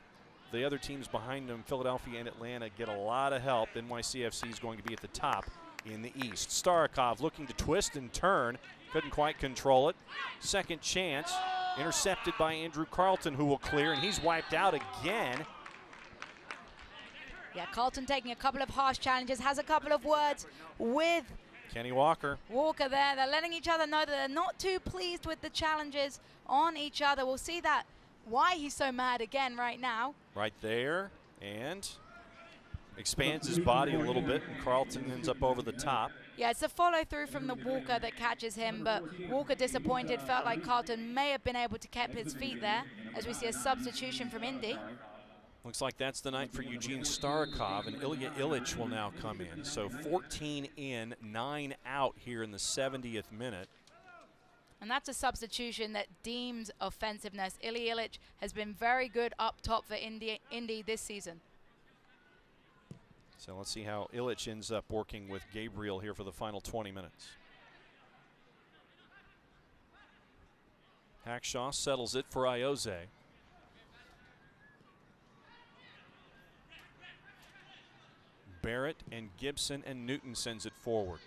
the other teams behind them, Philadelphia and Atlanta, get a lot of help, NYCFC is going to be at the top in the East. Starkov looking to twist and turn. Couldn't quite control it. Second chance. Intercepted by Andrew Carlton, who will clear, and he's wiped out again. Yeah, Carlton taking a couple of harsh challenges, has a couple of words with Kenny Walker there. They're letting each other know that they're not too pleased with the challenges on each other. We'll see that why he's so mad again right now. Right there, and expands his body a little bit, and Carlton ends up over the top. Yeah, it's a follow through from the Walker that catches him, but Walker disappointed, felt like Carlton may have been able to keep his feet there, as we see a substitution from Indy. Looks like that's the night for Eugene Starkov, and Ilya Ilic will now come in. So 14 in, 9 out here in the 70th minute. And that's a substitution that deems offensiveness. Ilya Ilic has been very good up top for Indy this season. So let's see how Ilic ends up working with Gabriel here for the final 20 minutes. Hackshaw settles it for Iose. Barrett and Gibson and Newton sends it forward.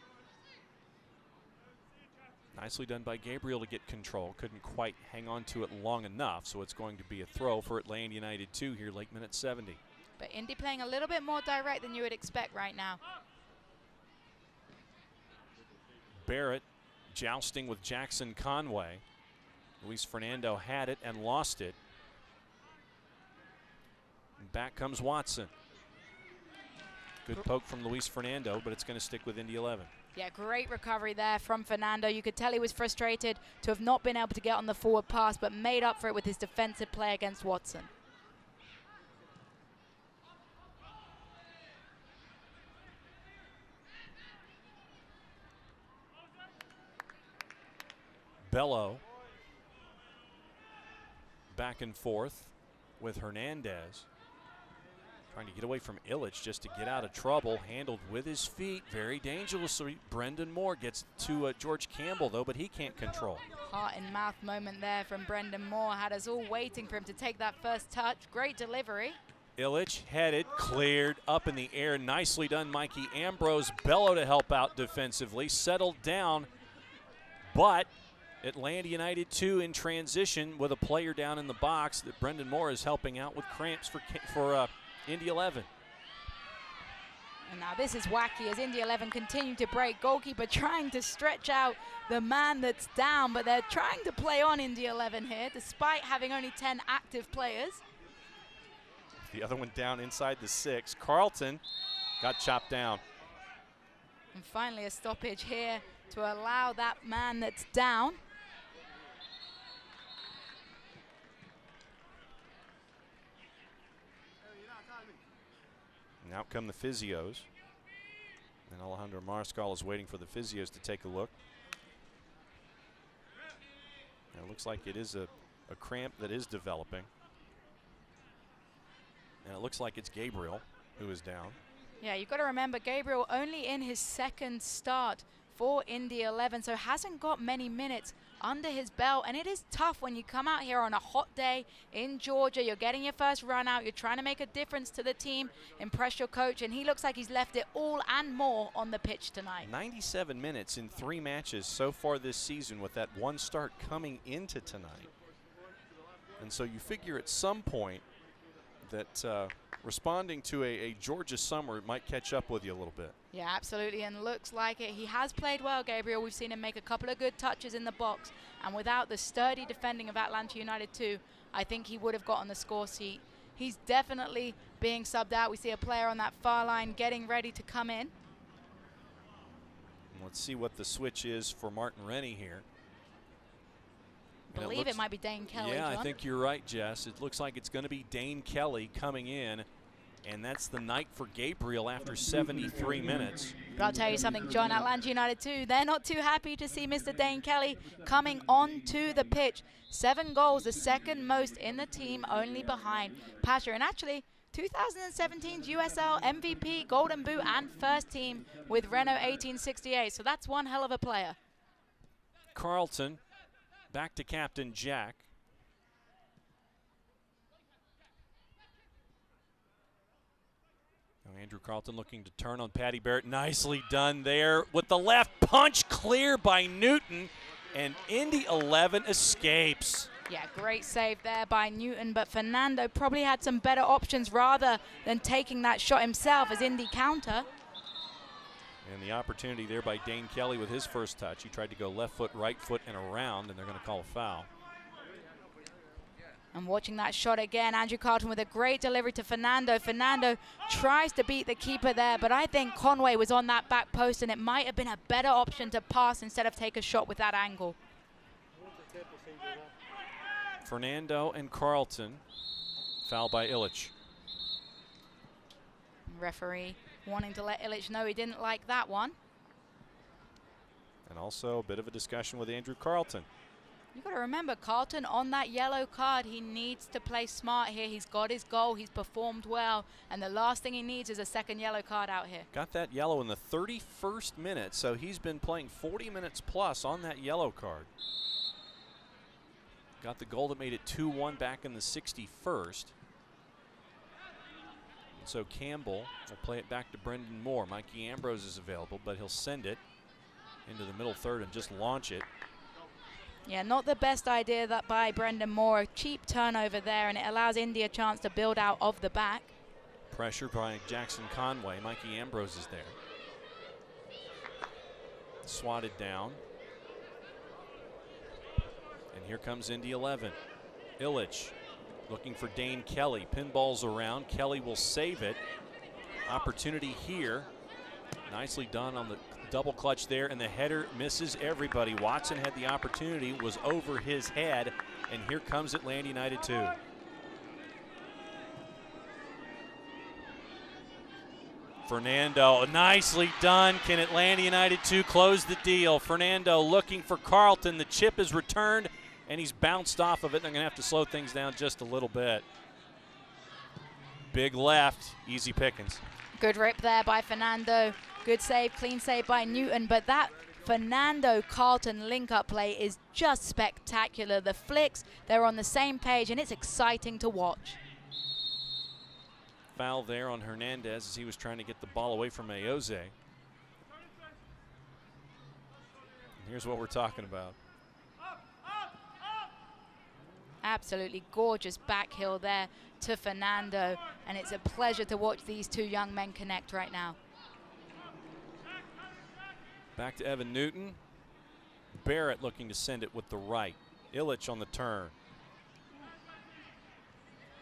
Nicely done by Gabriel to get control. Couldn't quite hang on to it long enough, so it's going to be a throw for Atlanta United 2 here, late minute 70. But Indy playing a little bit more direct than you would expect right now. Barrett jousting with Jackson Conway. Luis Fernando had it and lost it. Back comes Watson. Good poke from Luis Fernando, but it's going to stick with Indy 11. Yeah, great recovery there from Fernando. You could tell he was frustrated to have not been able to get on the forward pass, but made up for it with his defensive play against Watson. Bello back and forth with Hernandez. Trying to get away from Illich just to get out of trouble. Handled with his feet very dangerously. Brendan Moore gets to George Campbell, though, but he can't control. Heart and mouth moment there from Brendan Moore. Had us all waiting for him to take that first touch. Great delivery. Illich headed, cleared, up in the air. Nicely done, Mikey Ambrose. Bello to help out defensively. Settled down, but Atlanta United 2 in transition with a player down in the box that Brendan Moore is helping out with cramps for Indy 11. And now this is wacky as Indy 11 continue to break. Goalkeeper trying to stretch out the man that's down, but they're trying to play on Indy 11 here despite having only 10 active players. The other one down inside the 6. Carlton got chopped down. And finally a stoppage here to allow that man that's down. And out come the physios. And Alejandro Mariscal is waiting for the physios to take a look. And it looks like it is a cramp that is developing. And it looks like it's Gabriel who is down. Yeah, you've got to remember Gabriel only in his second start for Indy 11, so hasn't got many minutes under his belt, and it is tough when you come out here on a hot day in Georgia. You're getting your first run out, you're trying to make a difference to the team, impress your coach, and he looks like he's left it all and more on the pitch tonight. 97 minutes in 3 matches so far this season, with that one start coming into tonight. And so you figure at some point that responding to a Georgia summer might catch up with you a little bit. Yeah, absolutely, and looks like it. He has played well, Gabriel. We've seen him make a couple of good touches in the box, and without the sturdy defending of Atlanta United 2, I think he would have got on the score sheet. He's definitely being subbed out. We see a player on that far line getting ready to come in. And let's see what the switch is for Martin Rennie here. I believe it might be Dane Kelly. Yeah, John. I think you're right, Jess. It looks like it's going to be Dane Kelly coming in, and that's the night for Gabriel after 73 minutes. But I'll tell you something, John, Atlanta United 2, they're not too happy to see Mr. Dane Kelly coming onto the pitch. 7 goals, the second most in the team, only behind Pasher. And actually, 2017's USL MVP, Golden Boot, and first team with Renault 1868. So that's one hell of a player. Carlton back to Captain Jack. Now Andrew Carlton looking to turn on Patty Barrett. Nicely done there with the left punch, clear by Newton, and Indy 11 escapes. Yeah, great save there by Newton, but Fernando probably had some better options rather than taking that shot himself as Indy counter. And the opportunity there by Dane Kelly with his first touch. He tried to go left foot, right foot, and around, and they're going to call a foul. And watching that shot again, Andrew Carlton with a great delivery to Fernando. Fernando tries to beat the keeper there, but I think Conway was on that back post, and it might have been a better option to pass instead of take a shot with that angle. Fernando and Carlton, foul by Illich. Referee wanting to let Illich know he didn't like that one. And also a bit of a discussion with Andrew Carlton. You've got to remember, Carlton on that yellow card, he needs to play smart here. He's got his goal, he's performed well, and the last thing he needs is a second yellow card out here. Got that yellow in the 31st minute, so he's been playing 40 minutes plus on that yellow card. Got the goal that made it 2-1 back in the 61st. So Campbell will play it back to Brendan Moore. Mikey Ambrose is available, but he'll send it into the middle third and just launch it. Yeah, not the best idea that by Brendan Moore. A cheap turnover there, and it allows Indy a chance to build out of the back. Pressure by Jackson Conway. Mikey Ambrose is there. Swatted down. And here comes Indy 11. Illich Looking for Dane Kelly. Pinballs around. Kelly will save it. Opportunity here. Nicely done on the double clutch there, and the header misses everybody. Watson had the opportunity, was over his head, and here comes Atlanta United 2. Fernando, nicely done. Can Atlanta United 2 close the deal? Fernando looking for Carlton. The chip is returned, and he's bounced off of it. They're going to have to slow things down just a little bit. Big left, easy pickings. Good rip there by Fernando. Good save, clean save by Newton. But that Fernando-Carlton link-up play is just spectacular. The flicks, they're on the same page, and it's exciting to watch. Foul there on Hernandez as he was trying to get the ball away from Ayoze. And here's what we're talking about. Absolutely gorgeous back heel there to Fernando, and it's a pleasure to watch these two young men connect right now. Back to Evan Newton. Barrett looking to send it with the right. Illich on the turn.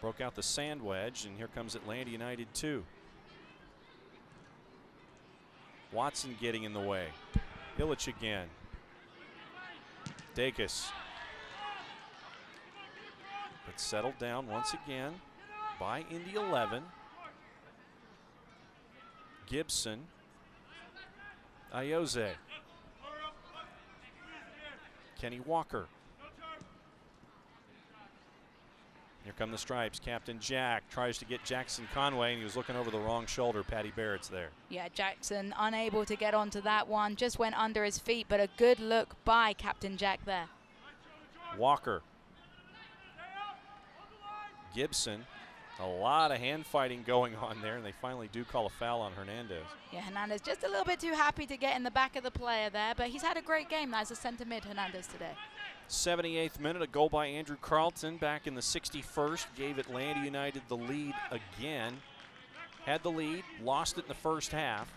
Broke out the sand wedge, and here comes Atlanta United 2. Watson getting in the way. Illich again. Dacus. But settled down once again by Indy 11. Gibson. Ayoze. Kenny Walker. Here come the Stripes. Captain Jack tries to get Jackson Conway, and he was looking over the wrong shoulder. Patty Barrett's there. Yeah, Jackson unable to get onto that one. Just went under his feet, but a good look by Captain Jack there. Walker. Gibson. A lot of hand fighting going on there, and they finally do call a foul on Hernandez. Yeah, Hernandez just a little bit too happy to get in the back of the player there, but he's had a great game as a center mid, Hernandez, today. 78th minute, a goal by Andrew Carlton back in the 61st. Gave Atlanta United the lead again. Had the lead, lost it in the first half,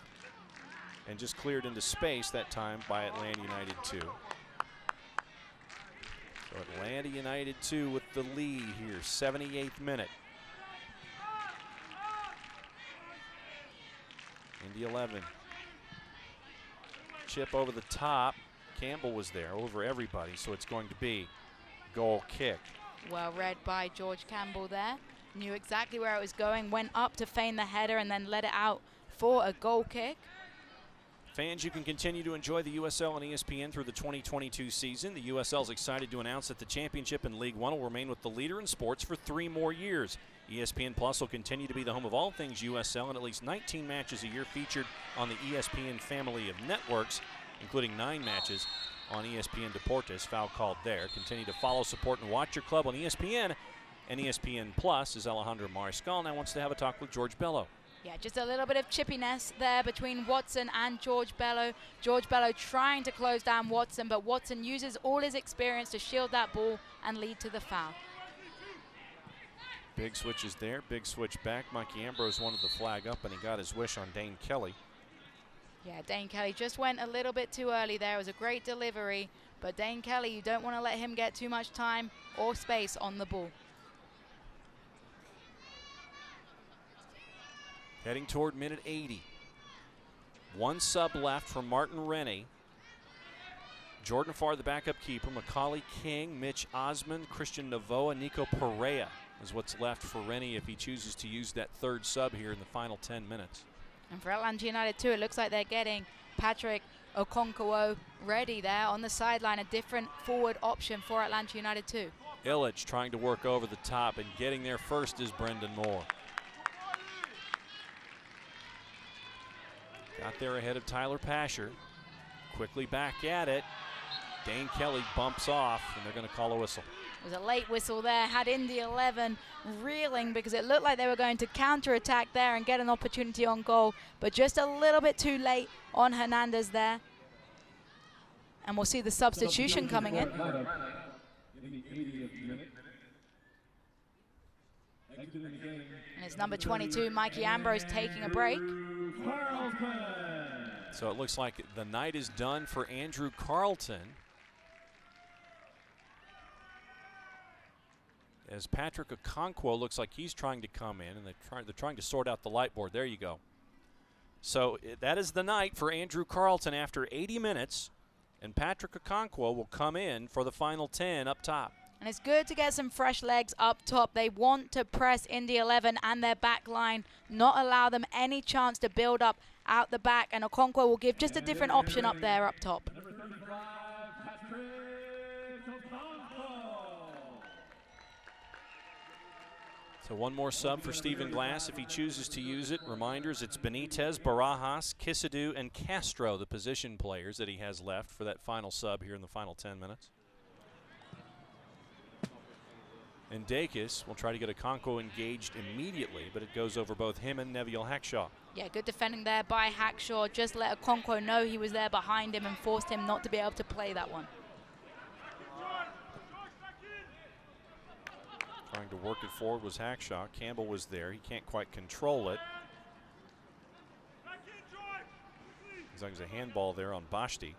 and just cleared into space that time by Atlanta United 2. So Atlanta United 2 with the lead here, 78th minute. Indy 11. Chip over the top. Campbell was there over everybody, so it's going to be goal kick. Well read by George Campbell there. Knew exactly where it was going, went up to feign the header and then let it out for a goal kick. Fans, you can continue to enjoy the USL on ESPN through the 2022 season. The USL is excited to announce that the championship in League One will remain with the leader in sports for 3 more years. ESPN Plus will continue to be the home of all things USL, and at least 19 matches a year featured on the ESPN family of networks, including 9 matches on ESPN Deportes. Foul called there. Continue to follow, support, and watch your club on ESPN and ESPN Plus as Alejandro Mariscal now wants to have a talk with George Bello. Yeah, just a little bit of chippiness there between Watson and George Bello. George Bello trying to close down Watson, but Watson uses all his experience to shield that ball and lead to the foul. Big switches there, big switch back. Mikey Ambrose wanted the flag up, and he got his wish on Dane Kelly. Yeah, Dane Kelly just went a little bit too early there. It was a great delivery, but Dane Kelly, you don't want to let him get too much time or space on the ball. Heading toward minute 80. 1 sub left from Martin Rennie. Jordan Farr, the backup keeper. Macaulay King, Mitch Osmond, Christian Novoa, Nico Perea is what's left for Rennie if he chooses to use that 3rd sub here in the final 10 minutes. And for Atlanta United too, it looks like they're getting Patrick Okonkwo ready there on the sideline, a different forward option for Atlanta United too. Illich trying to work over the top, and getting there first is Brendan Moore. Got there ahead of Tyler Pasher. Quickly back at it. Dane Kelly bumps off, and they're going to call a whistle. It was a late whistle there, had Indy 11 reeling because it looked like they were going to counter-attack there and get an opportunity on goal, but just a little bit too late on Hernandez there. And we'll see the substitution coming in. And it's number 22, Mikey Ambrose, taking a break. So it looks like the night is done for Andrew Carlton. as Patrick Okonkwo looks like he's trying to come in, and they're trying to sort out the light board. There you go. So that is the night for Andrew Carlton after 80 minutes, and Patrick Okonkwo will come in for the final 10 up top. And it's good to get some fresh legs up top. They want to press Indy 11 and their back line, not allow them any chance to build up out the back, and Okonkwo will give just a different option up there up top. So one more sub for Stephen Glass if he chooses to use it. Reminders, it's Benitez, Barajas, Kisadou, and Castro, the position players that he has left for that final sub here in the final 10 minutes. And Dacus will try to get Okonkwo engaged immediately, but it goes over both him and Neville Hackshaw. Yeah, good defending there by Hackshaw. Just let Okonkwo know he was there behind him and forced him not to be able to play that one. Trying to work it forward was Hackshaw. Campbell was there. He can't quite control it. As long as a handball there on Bashti.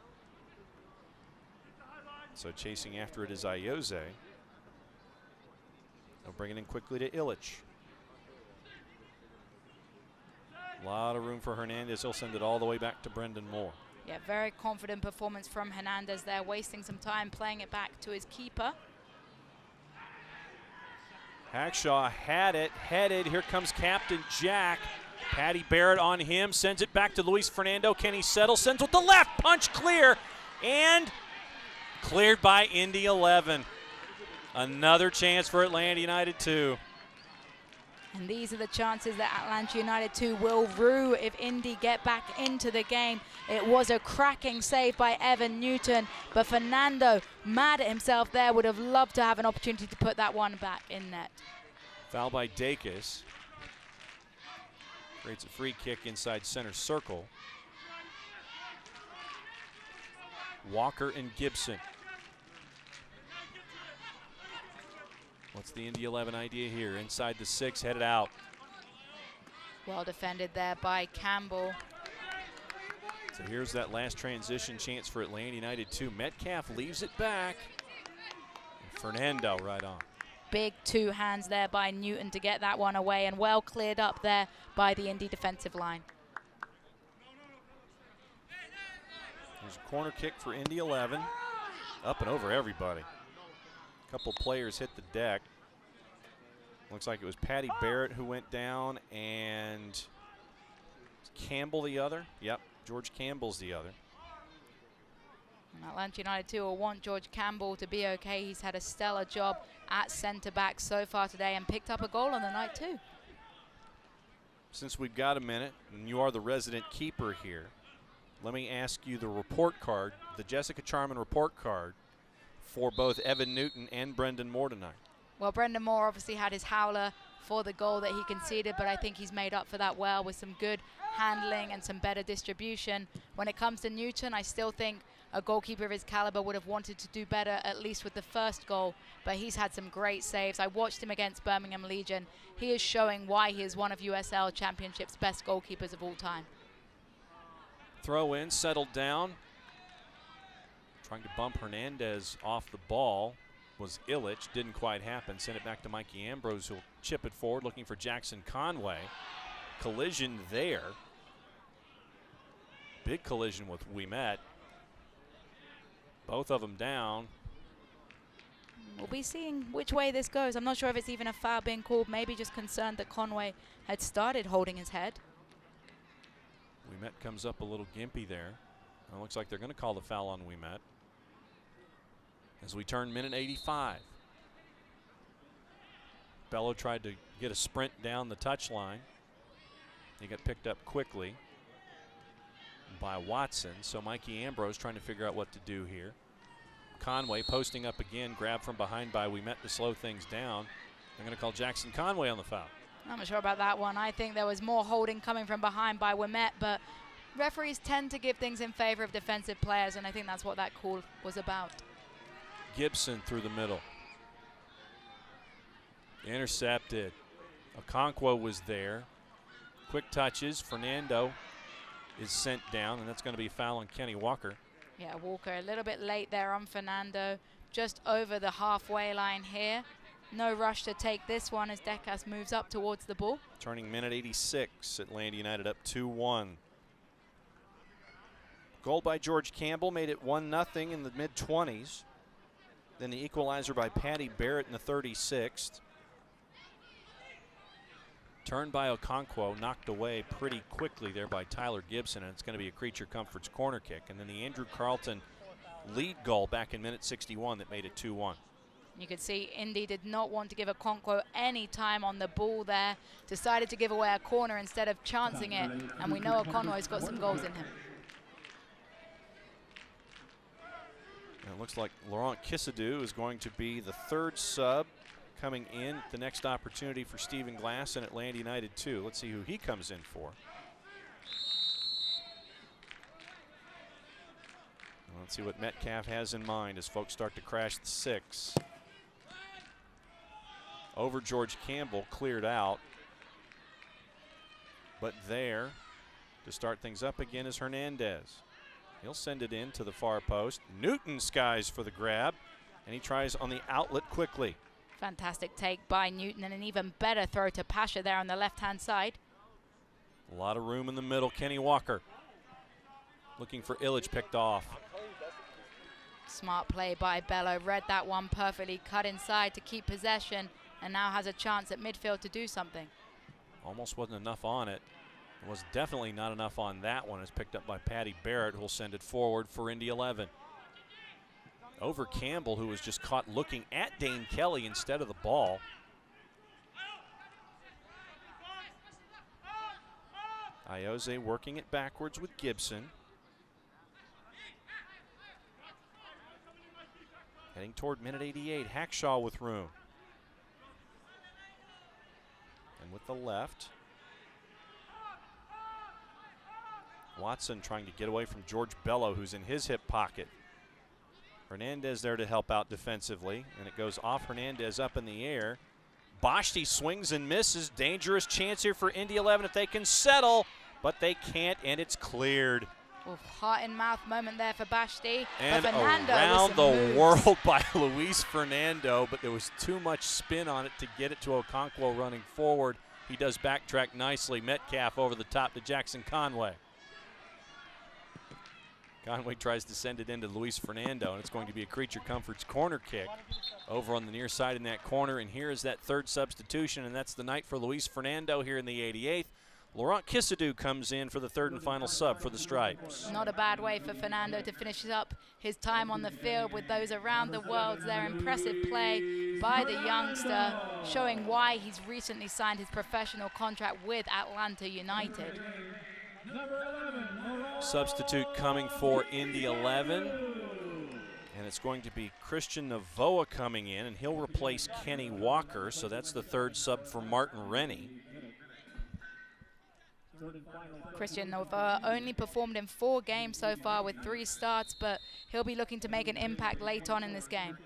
So chasing after it is Ayoze. They'll bring it in quickly to Illich. A lot of room for Hernandez. He'll send it all the way back to Brendan Moore. Yeah, very confident performance from Hernandez there, wasting some time playing it back to his keeper. Hackshaw had it, headed. Here comes Captain Jack. Patty Barrett on him, sends it back to Luis Fernando. Can he settle? Sends with the left, punch clear, and cleared by Indy 11. Another chance for Atlanta United 2. And these are the chances that Atlanta United 2 will rue if Indy get back into the game. It was a cracking save by Evan Newton, but Fernando, mad at himself there, would have loved to have an opportunity to put that one back in net. Foul by Dacus. Creates a free kick inside center circle. Walker and Gibson. What's the Indy 11 idea here? Inside the 6, headed out. Well defended there by Campbell. So here's that last transition chance for Atlanta United 2. Metcalf leaves it back. And Fernando right on. Big two hands there by Newton to get that one away, and well cleared up there by the Indy defensive line. There's a corner kick for Indy 11. Up and over everybody. A couple players hit the deck. Looks like it was Patty Barrett who went down, and Campbell the other. Yep, George Campbell's the other. And Atlanta United 2 will want George Campbell to be okay. He's had a stellar job at centre back so far today and picked up a goal on the night too. Since we've got a minute, and you are the resident keeper here, let me ask you the report card, the Jessica Charman report card for both Evan Newton and Brendan Moore tonight. Well, Brendan Moore obviously had his howler for the goal that he conceded, but I think he's made up for that well with some good handling and some better distribution. When it comes to Newton, I still think a goalkeeper of his caliber would have wanted to do better, at least with the first goal, but he's had some great saves. I watched him against Birmingham Legion. He is showing why he is one of USL Championship's best goalkeepers of all time. Throw in, settled down. Trying to bump Hernandez off the ball was Illich. Didn't quite happen. Sent it back to Mikey Ambrose, who'll chip it forward, looking for Jackson Conway. Collision there. Big collision with Ouimet. Both of them down. We'll be seeing which way this goes. I'm not sure if it's even a foul being called. Maybe just concerned that Conway had started holding his head. Ouimet comes up a little gimpy there. It looks like they're going to call the foul on Ouimet. As we turn minute 85. Bello tried to get a sprint down the touchline. He got picked up quickly by Watson. So Mikey Ambrose trying to figure out what to do here. Conway posting up again, grabbed from behind by Ouimet to slow things down. They're going to call Jackson Conway on the foul. I'm not sure about that one. I think there was more holding coming from behind by Ouimet, but referees tend to give things in favor of defensive players, and I think that's what that call was about. Gibson through the middle. Intercepted. Okonkwo was there. Quick touches. Fernando is sent down, and that's going to be a foul on Kenny Walker. Yeah, Walker a little bit late there on Fernando. Just over the halfway line here. No rush to take this one as Decas moves up towards the ball. Turning minute 86, Atlanta United up 2-1. Goal by George Campbell made it 1-0 in the mid-20s. Then the equalizer by Patty Barrett in the 36th. Turned by Okonkwo, knocked away pretty quickly there by Tyler Gibson, and it's going to be a Creature Comforts corner kick. And then the Andrew Carlton lead goal back in minute 61 that made it 2-1. You could see Indy did not want to give Okonkwo any time on the ball there. Decided to give away a corner instead of chancing it. And we know Okonkwo's got some goals in him. And it looks like Laurent Kissadou is going to be the third sub coming in. The next opportunity for Stephen Glass and Atlanta United too. Let's see who he comes in for. Let's see what Metcalf has in mind as folks start to crash the 6. Over George Campbell, cleared out. But there to start things up again is Hernandez. He'll send it in to the far post. Newton skies for the grab, and he tries on the outlet quickly. Fantastic take by Newton, and an even better throw to Pasher there on the left-hand side. A lot of room in the middle. Kenny Walker looking for Illich, picked off. Smart play by Bello, read that one perfectly, cut inside to keep possession, and now has a chance at midfield to do something. Almost wasn't enough on it. It was definitely not enough on that one. It's picked up by Patty Barrett, who'll send it forward for Indy 11. Over Campbell, who was just caught looking at Dane Kelly instead of the ball. Ayoze working it backwards with Gibson. Heading toward minute 88, Hackshaw with room. And with the left, Watson trying to get away from George Bello, who's in his hip pocket. Hernandez there to help out defensively, and it goes off Hernandez up in the air. Bashti swings and misses. Dangerous chance here for Indy 11 if they can settle, but they can't, and it's cleared. Oof, heart in mouth moment there for Bashti. And but Fernando around the moves. world by Luis Fernando, but there was too much spin on it to get it to Okonkwo running forward. He does backtrack nicely. Metcalf over the top to Jackson Conway. Conway tries to send it into Luis Fernando, and it's going to be a Creature Comforts corner kick over on the near side in that corner. And here is that third substitution, and that's the night for Luis Fernando here in the 88th. Laurent Kissadou comes in for the third and final sub for the Stripes. Not a bad way for Fernando to finish up his time on the field with those around the world. Their impressive play by the youngster, showing why he's recently signed his professional contract with Atlanta United. Substitute coming for Indy 11. And it's going to be Christian Navoa coming in, and he'll replace Kenny Walker. So that's the third sub for Martin Rennie. Christian Navoa only performed in 4 games so far with 3 starts, but he'll be looking to make an impact late on in this game.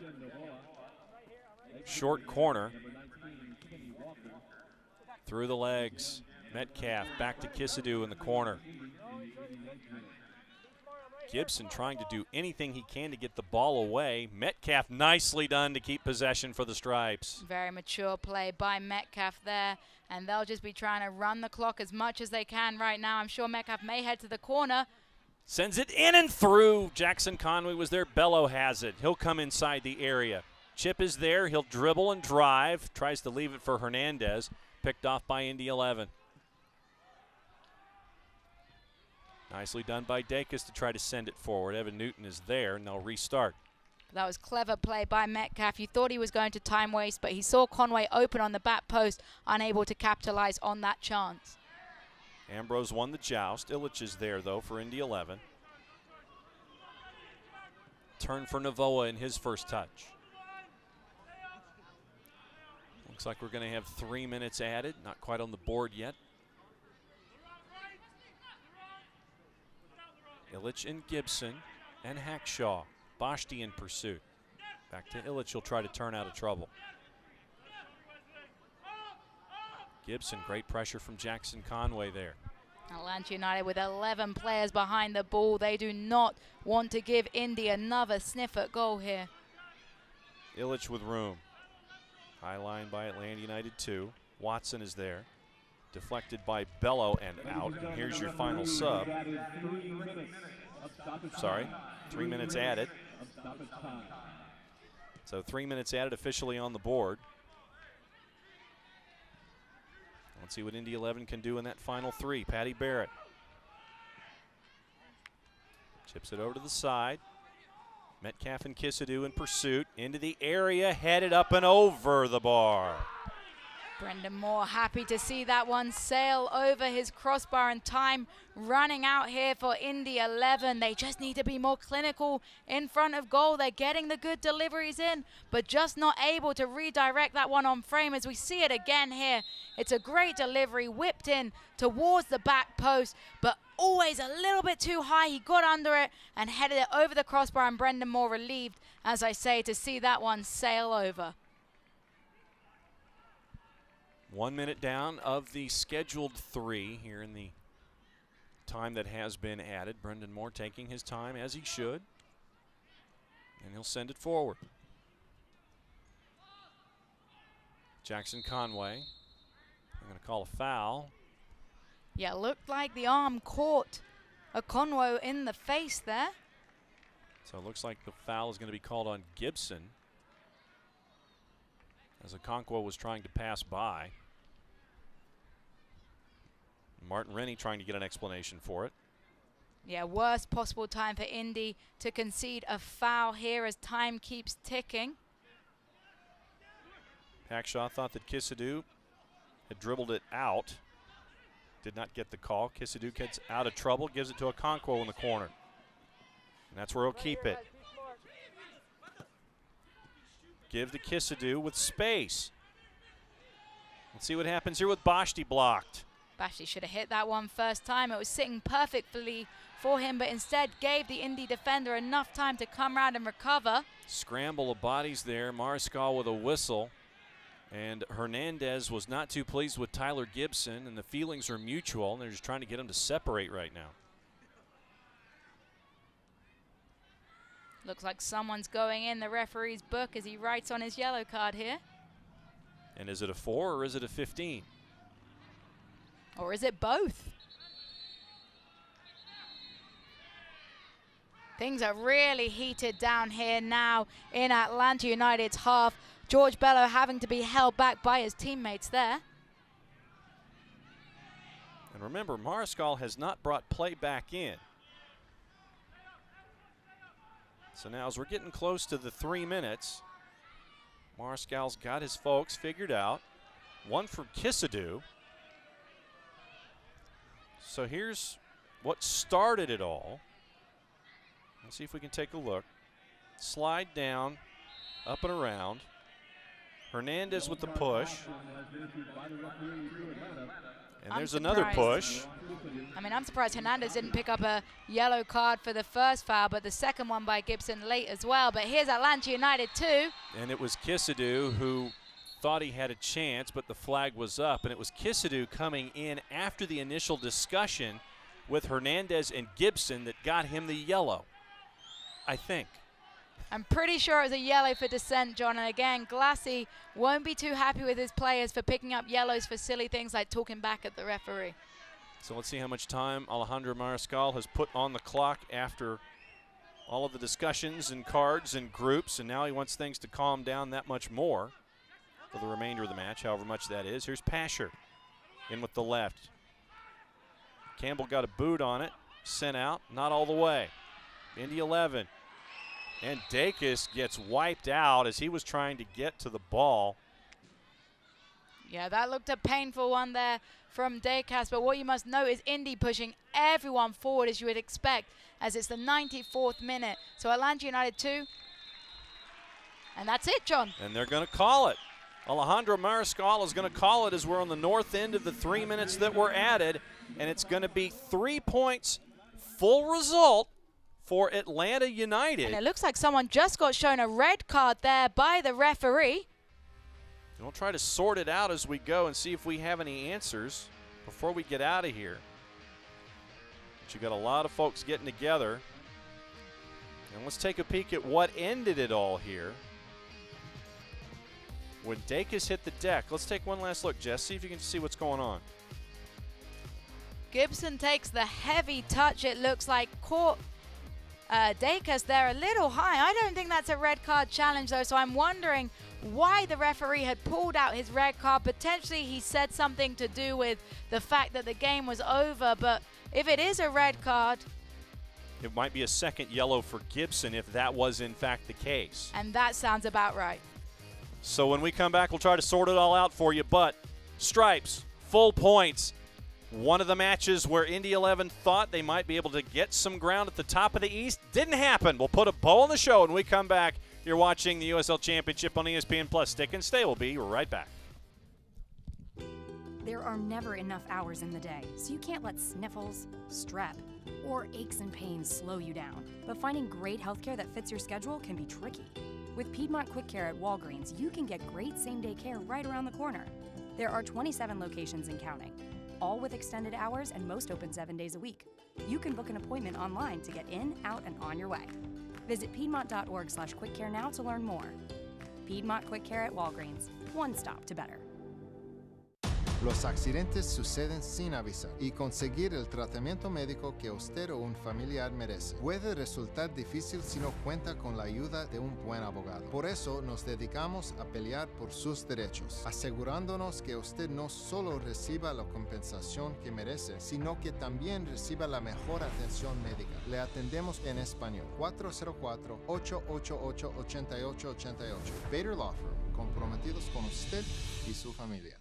Short corner. Through the legs. Metcalf back to Kissadou in the corner. Gibson trying to do anything he can to get the ball away. Metcalf nicely done to keep possession for the Stripes. Very mature play by Metcalf there, and they'll just be trying to run the clock as much as they can right now. I'm sure Metcalf may head to the corner. Sends it in and through. Jackson Conway was there. Bello has it. He'll come inside the area. Chip is there. He'll dribble and drive. Tries to leave it for Hernandez. Picked off by Indy 11. Nicely done by Dacus to try to send it forward. Evan Newton is there, and they'll restart. That was clever play by Metcalf. You thought he was going to time waste, but he saw Conway open on the back post, unable to capitalize on that chance. Ambrose won the joust. Illich is there, though, for Indy 11. Turn for Navoa in his first touch. Looks like we're going to have 3 minutes added. Not quite on the board yet. Illich and Gibson and Hackshaw. Bashti in pursuit. Back to Illich. He'll try to turn out of trouble. Gibson, great pressure from Jackson Conway there. Atlanta United with 11 players behind the ball. They do not want to give Indy another sniff at goal here. Illich with room. High line by Atlanta United 2. Watson is there. Deflected by Bello and out. And here's your final sub. Sorry, 3 minutes added. So 3 minutes added officially on the board. Let's see what Indy 11 can do in that final 3. Patty Barrett chips it over to the side. Metcalf and Kisadoo in pursuit. Into the area, headed up and over the bar. Brendan Moore happy to see that one sail over his crossbar, and time running out here for Indy 11. They just need to be more clinical in front of goal. They're getting the good deliveries in, but just not able to redirect that one on frame as we see it again here. It's a great delivery, whipped in towards the back post, but always a little bit too high. He got under it and headed it over the crossbar, and Brendan Moore relieved, as I say, to see that one sail over. 1 minute down of the scheduled 3 here in the time that has been added. Brendan Moore taking his time as he should, and he'll send it forward. Jackson Conway, I'm going to call a foul. Yeah, looked like the arm caught a Conway in the face there. So it looks like the foul is going to be called on Gibson, as Okonkwo was trying to pass by. Martin Rennie trying to get an explanation for it. Yeah, worst possible time for Indy to concede a foul here as time keeps ticking. Hackshaw thought that Kisadoo had dribbled it out. Did not get the call. Kisadoo gets out of trouble, gives it to Okonkwo in the corner. And that's where he'll keep it. Give to Kisadoo with space. Let's see what happens here with Bashti blocked. Bashti should have hit that one first time. It was sitting perfectly for him, but instead gave the Indy defender enough time to come around and recover. Scramble of bodies there. Mariscal with a whistle. And Hernandez was not too pleased with Tyler Gibson, and the feelings are mutual, and they're just trying to get them to separate right now. Looks like someone's going in the referee's book as he writes on his yellow card here. And is it a 4 or is it a 15? Or is it both? Things are really heated down here now in Atlanta United's half. George Bello having to be held back by his teammates there. And remember, Mariscal has not brought play back in. So now as we're getting close to the 3 minutes, Mariscal's got his folks figured out. One from Kisadoo. So here's what started it all. Let's see if we can take a look. Slide down, up and around. Hernandez with the push. And there's another push. I mean, I'm surprised Hernandez didn't pick up a yellow card for the first foul, but the second one by Gibson late as well. But here's Atlanta United 2. And it was Kisadoo who thought he had a chance, but the flag was up. And it was Kisadoo coming in after the initial discussion with Hernandez and Gibson that got him the yellow, I think. I'm pretty sure it was a yellow for dissent, John. And again, Glassy won't be too happy with his players for picking up yellows for silly things like talking back at the referee. So let's see how much time Alejandro Mariscal has put on the clock after all of the discussions and cards and groups, and now he wants things to calm down that much more for the remainder of the match, however much that is. Here's Pasher in with the left. Campbell got a boot on it, sent out, not all the way. Indy 11. And Dacus gets wiped out as he was trying to get to the ball. Yeah, that looked a painful one there from Dacus, but what you must know is Indy pushing everyone forward as you would expect, as it's the 94th minute. So Atlanta United 2. And that's it, John. And they're going to call it. Alejandro Mariscal is going to call it as we're on the north end of the 3 minutes that were added. And it's going to be 3 points, full result for Atlanta United. And it looks like someone just got shown a red card there by the referee. We'll try to sort it out as we go and see if we have any answers before we get out of here. But you got a lot of folks getting together. And let's take a peek at what ended it all here. when Dacus hit the deck. Let's take one last look, Jess. See if you can see what's going on. Gibson takes the heavy touch. It looks like caught Dacus there a little high. I don't think that's a red card challenge, though, so I'm wondering why the referee had pulled out his red card. Potentially he said something to do with the fact that the game was over, but if it is a red card, it might be a second yellow for Gibson if that was in fact the case. And that sounds about right. So when we come back, we'll try to sort it all out for you, but stripes, full points. One of the matches where Indy 11 thought they might be able to get some ground at the top of the East. Didn't happen. We'll put a bow on the show when we come back. You're watching the USL Championship on ESPN+. Stick and stay. We'll be right back. There are never enough hours in the day, so you can't let sniffles, strep, or aches and pains slow you down. But finding great healthcare that fits your schedule can be tricky. With Piedmont Quick Care at Walgreens, you can get great same-day care right around the corner. There are 27 locations and counting, all with extended hours and most open 7 days a week. You can book an appointment online to get in, out, and on your way. Visit piedmont.org/quickcare now to learn more. Piedmont Quick Care at Walgreens, one stop to better. Los accidentes suceden sin avisar y conseguir el tratamiento médico que usted o un familiar merece puede resultar difícil si no cuenta con la ayuda de un buen abogado. Por eso nos dedicamos a pelear por sus derechos, asegurándonos que usted no solo reciba la compensación que merece, sino que también reciba la mejor atención médica. Le atendemos en español. 404-888-8888. Bader Law Firm, comprometidos con usted y su familia.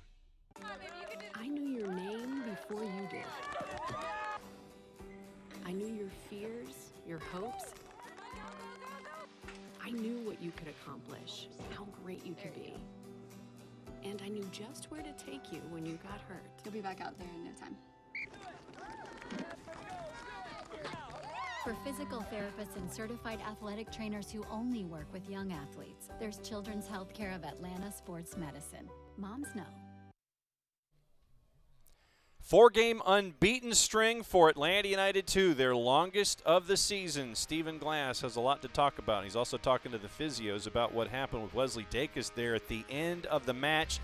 I knew your name before you did. I knew your fears, your hopes. I knew what you could accomplish, how great you could be. And I knew just where to take you when you got hurt. You'll be back out there in no time. For physical therapists and certified athletic trainers who only work with young athletes, there's Children's Healthcare of Atlanta Sports Medicine. Moms know. 4-game unbeaten string for Atlanta United 2, their longest of the season. Stephen Glass has a lot to talk about. He's also talking to the physios about what happened with Wesley Dacus there at the end of the match.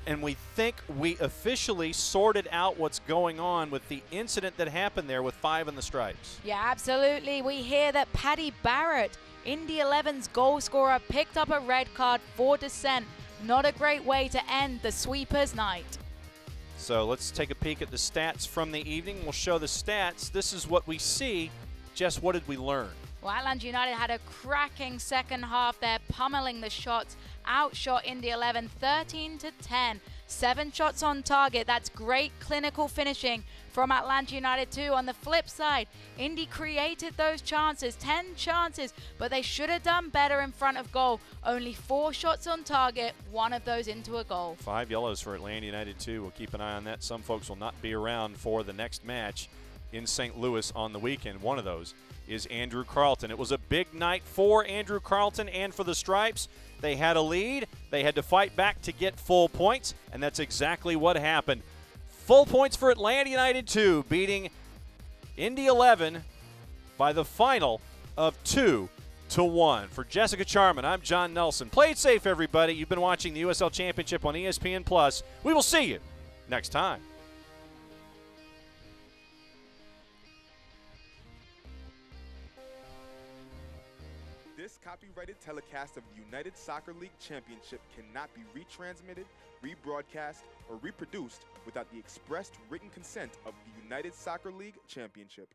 And we think we officially sorted out what's going on with the incident that happened there with 5 in the stripes. Yeah, absolutely. We hear that Paddy Barrett, Indy 11's goal scorer, picked up a red card for dissent. Not a great way to end the sweepers' night. So let's take a peek at the stats from the evening. We'll show the stats. This is what we see. Jess, what did we learn? Well, Atlanta United had a cracking second half. They're pummeling the shots. Outshot Indy 11 13-10. 7 shots on target. That's great clinical finishing from Atlanta United 2. On the flip side, Indy created those chances, 10 chances, but they should have done better in front of goal. Only 4 shots on target, 1 of those into a goal. 5 yellows for Atlanta United 2. We'll keep an eye on that. Some folks will not be around for the next match in St. Louis on the weekend. One of those is Andrew Carlton. It was a big night for Andrew Carlton and for the Stripes. They had a lead. They had to fight back to get full points, and that's exactly what happened. Full points for Atlanta United 2, beating Indy 11 by the final of 2-1. For Jessica Charman, I'm John Nelson. Play it safe, everybody. You've been watching the USL Championship on ESPN+. We will see you next time. This copyrighted telecast of the United Soccer League Championship cannot be retransmitted, rebroadcast, or reproduced without the expressed written consent of the United Soccer League Championship.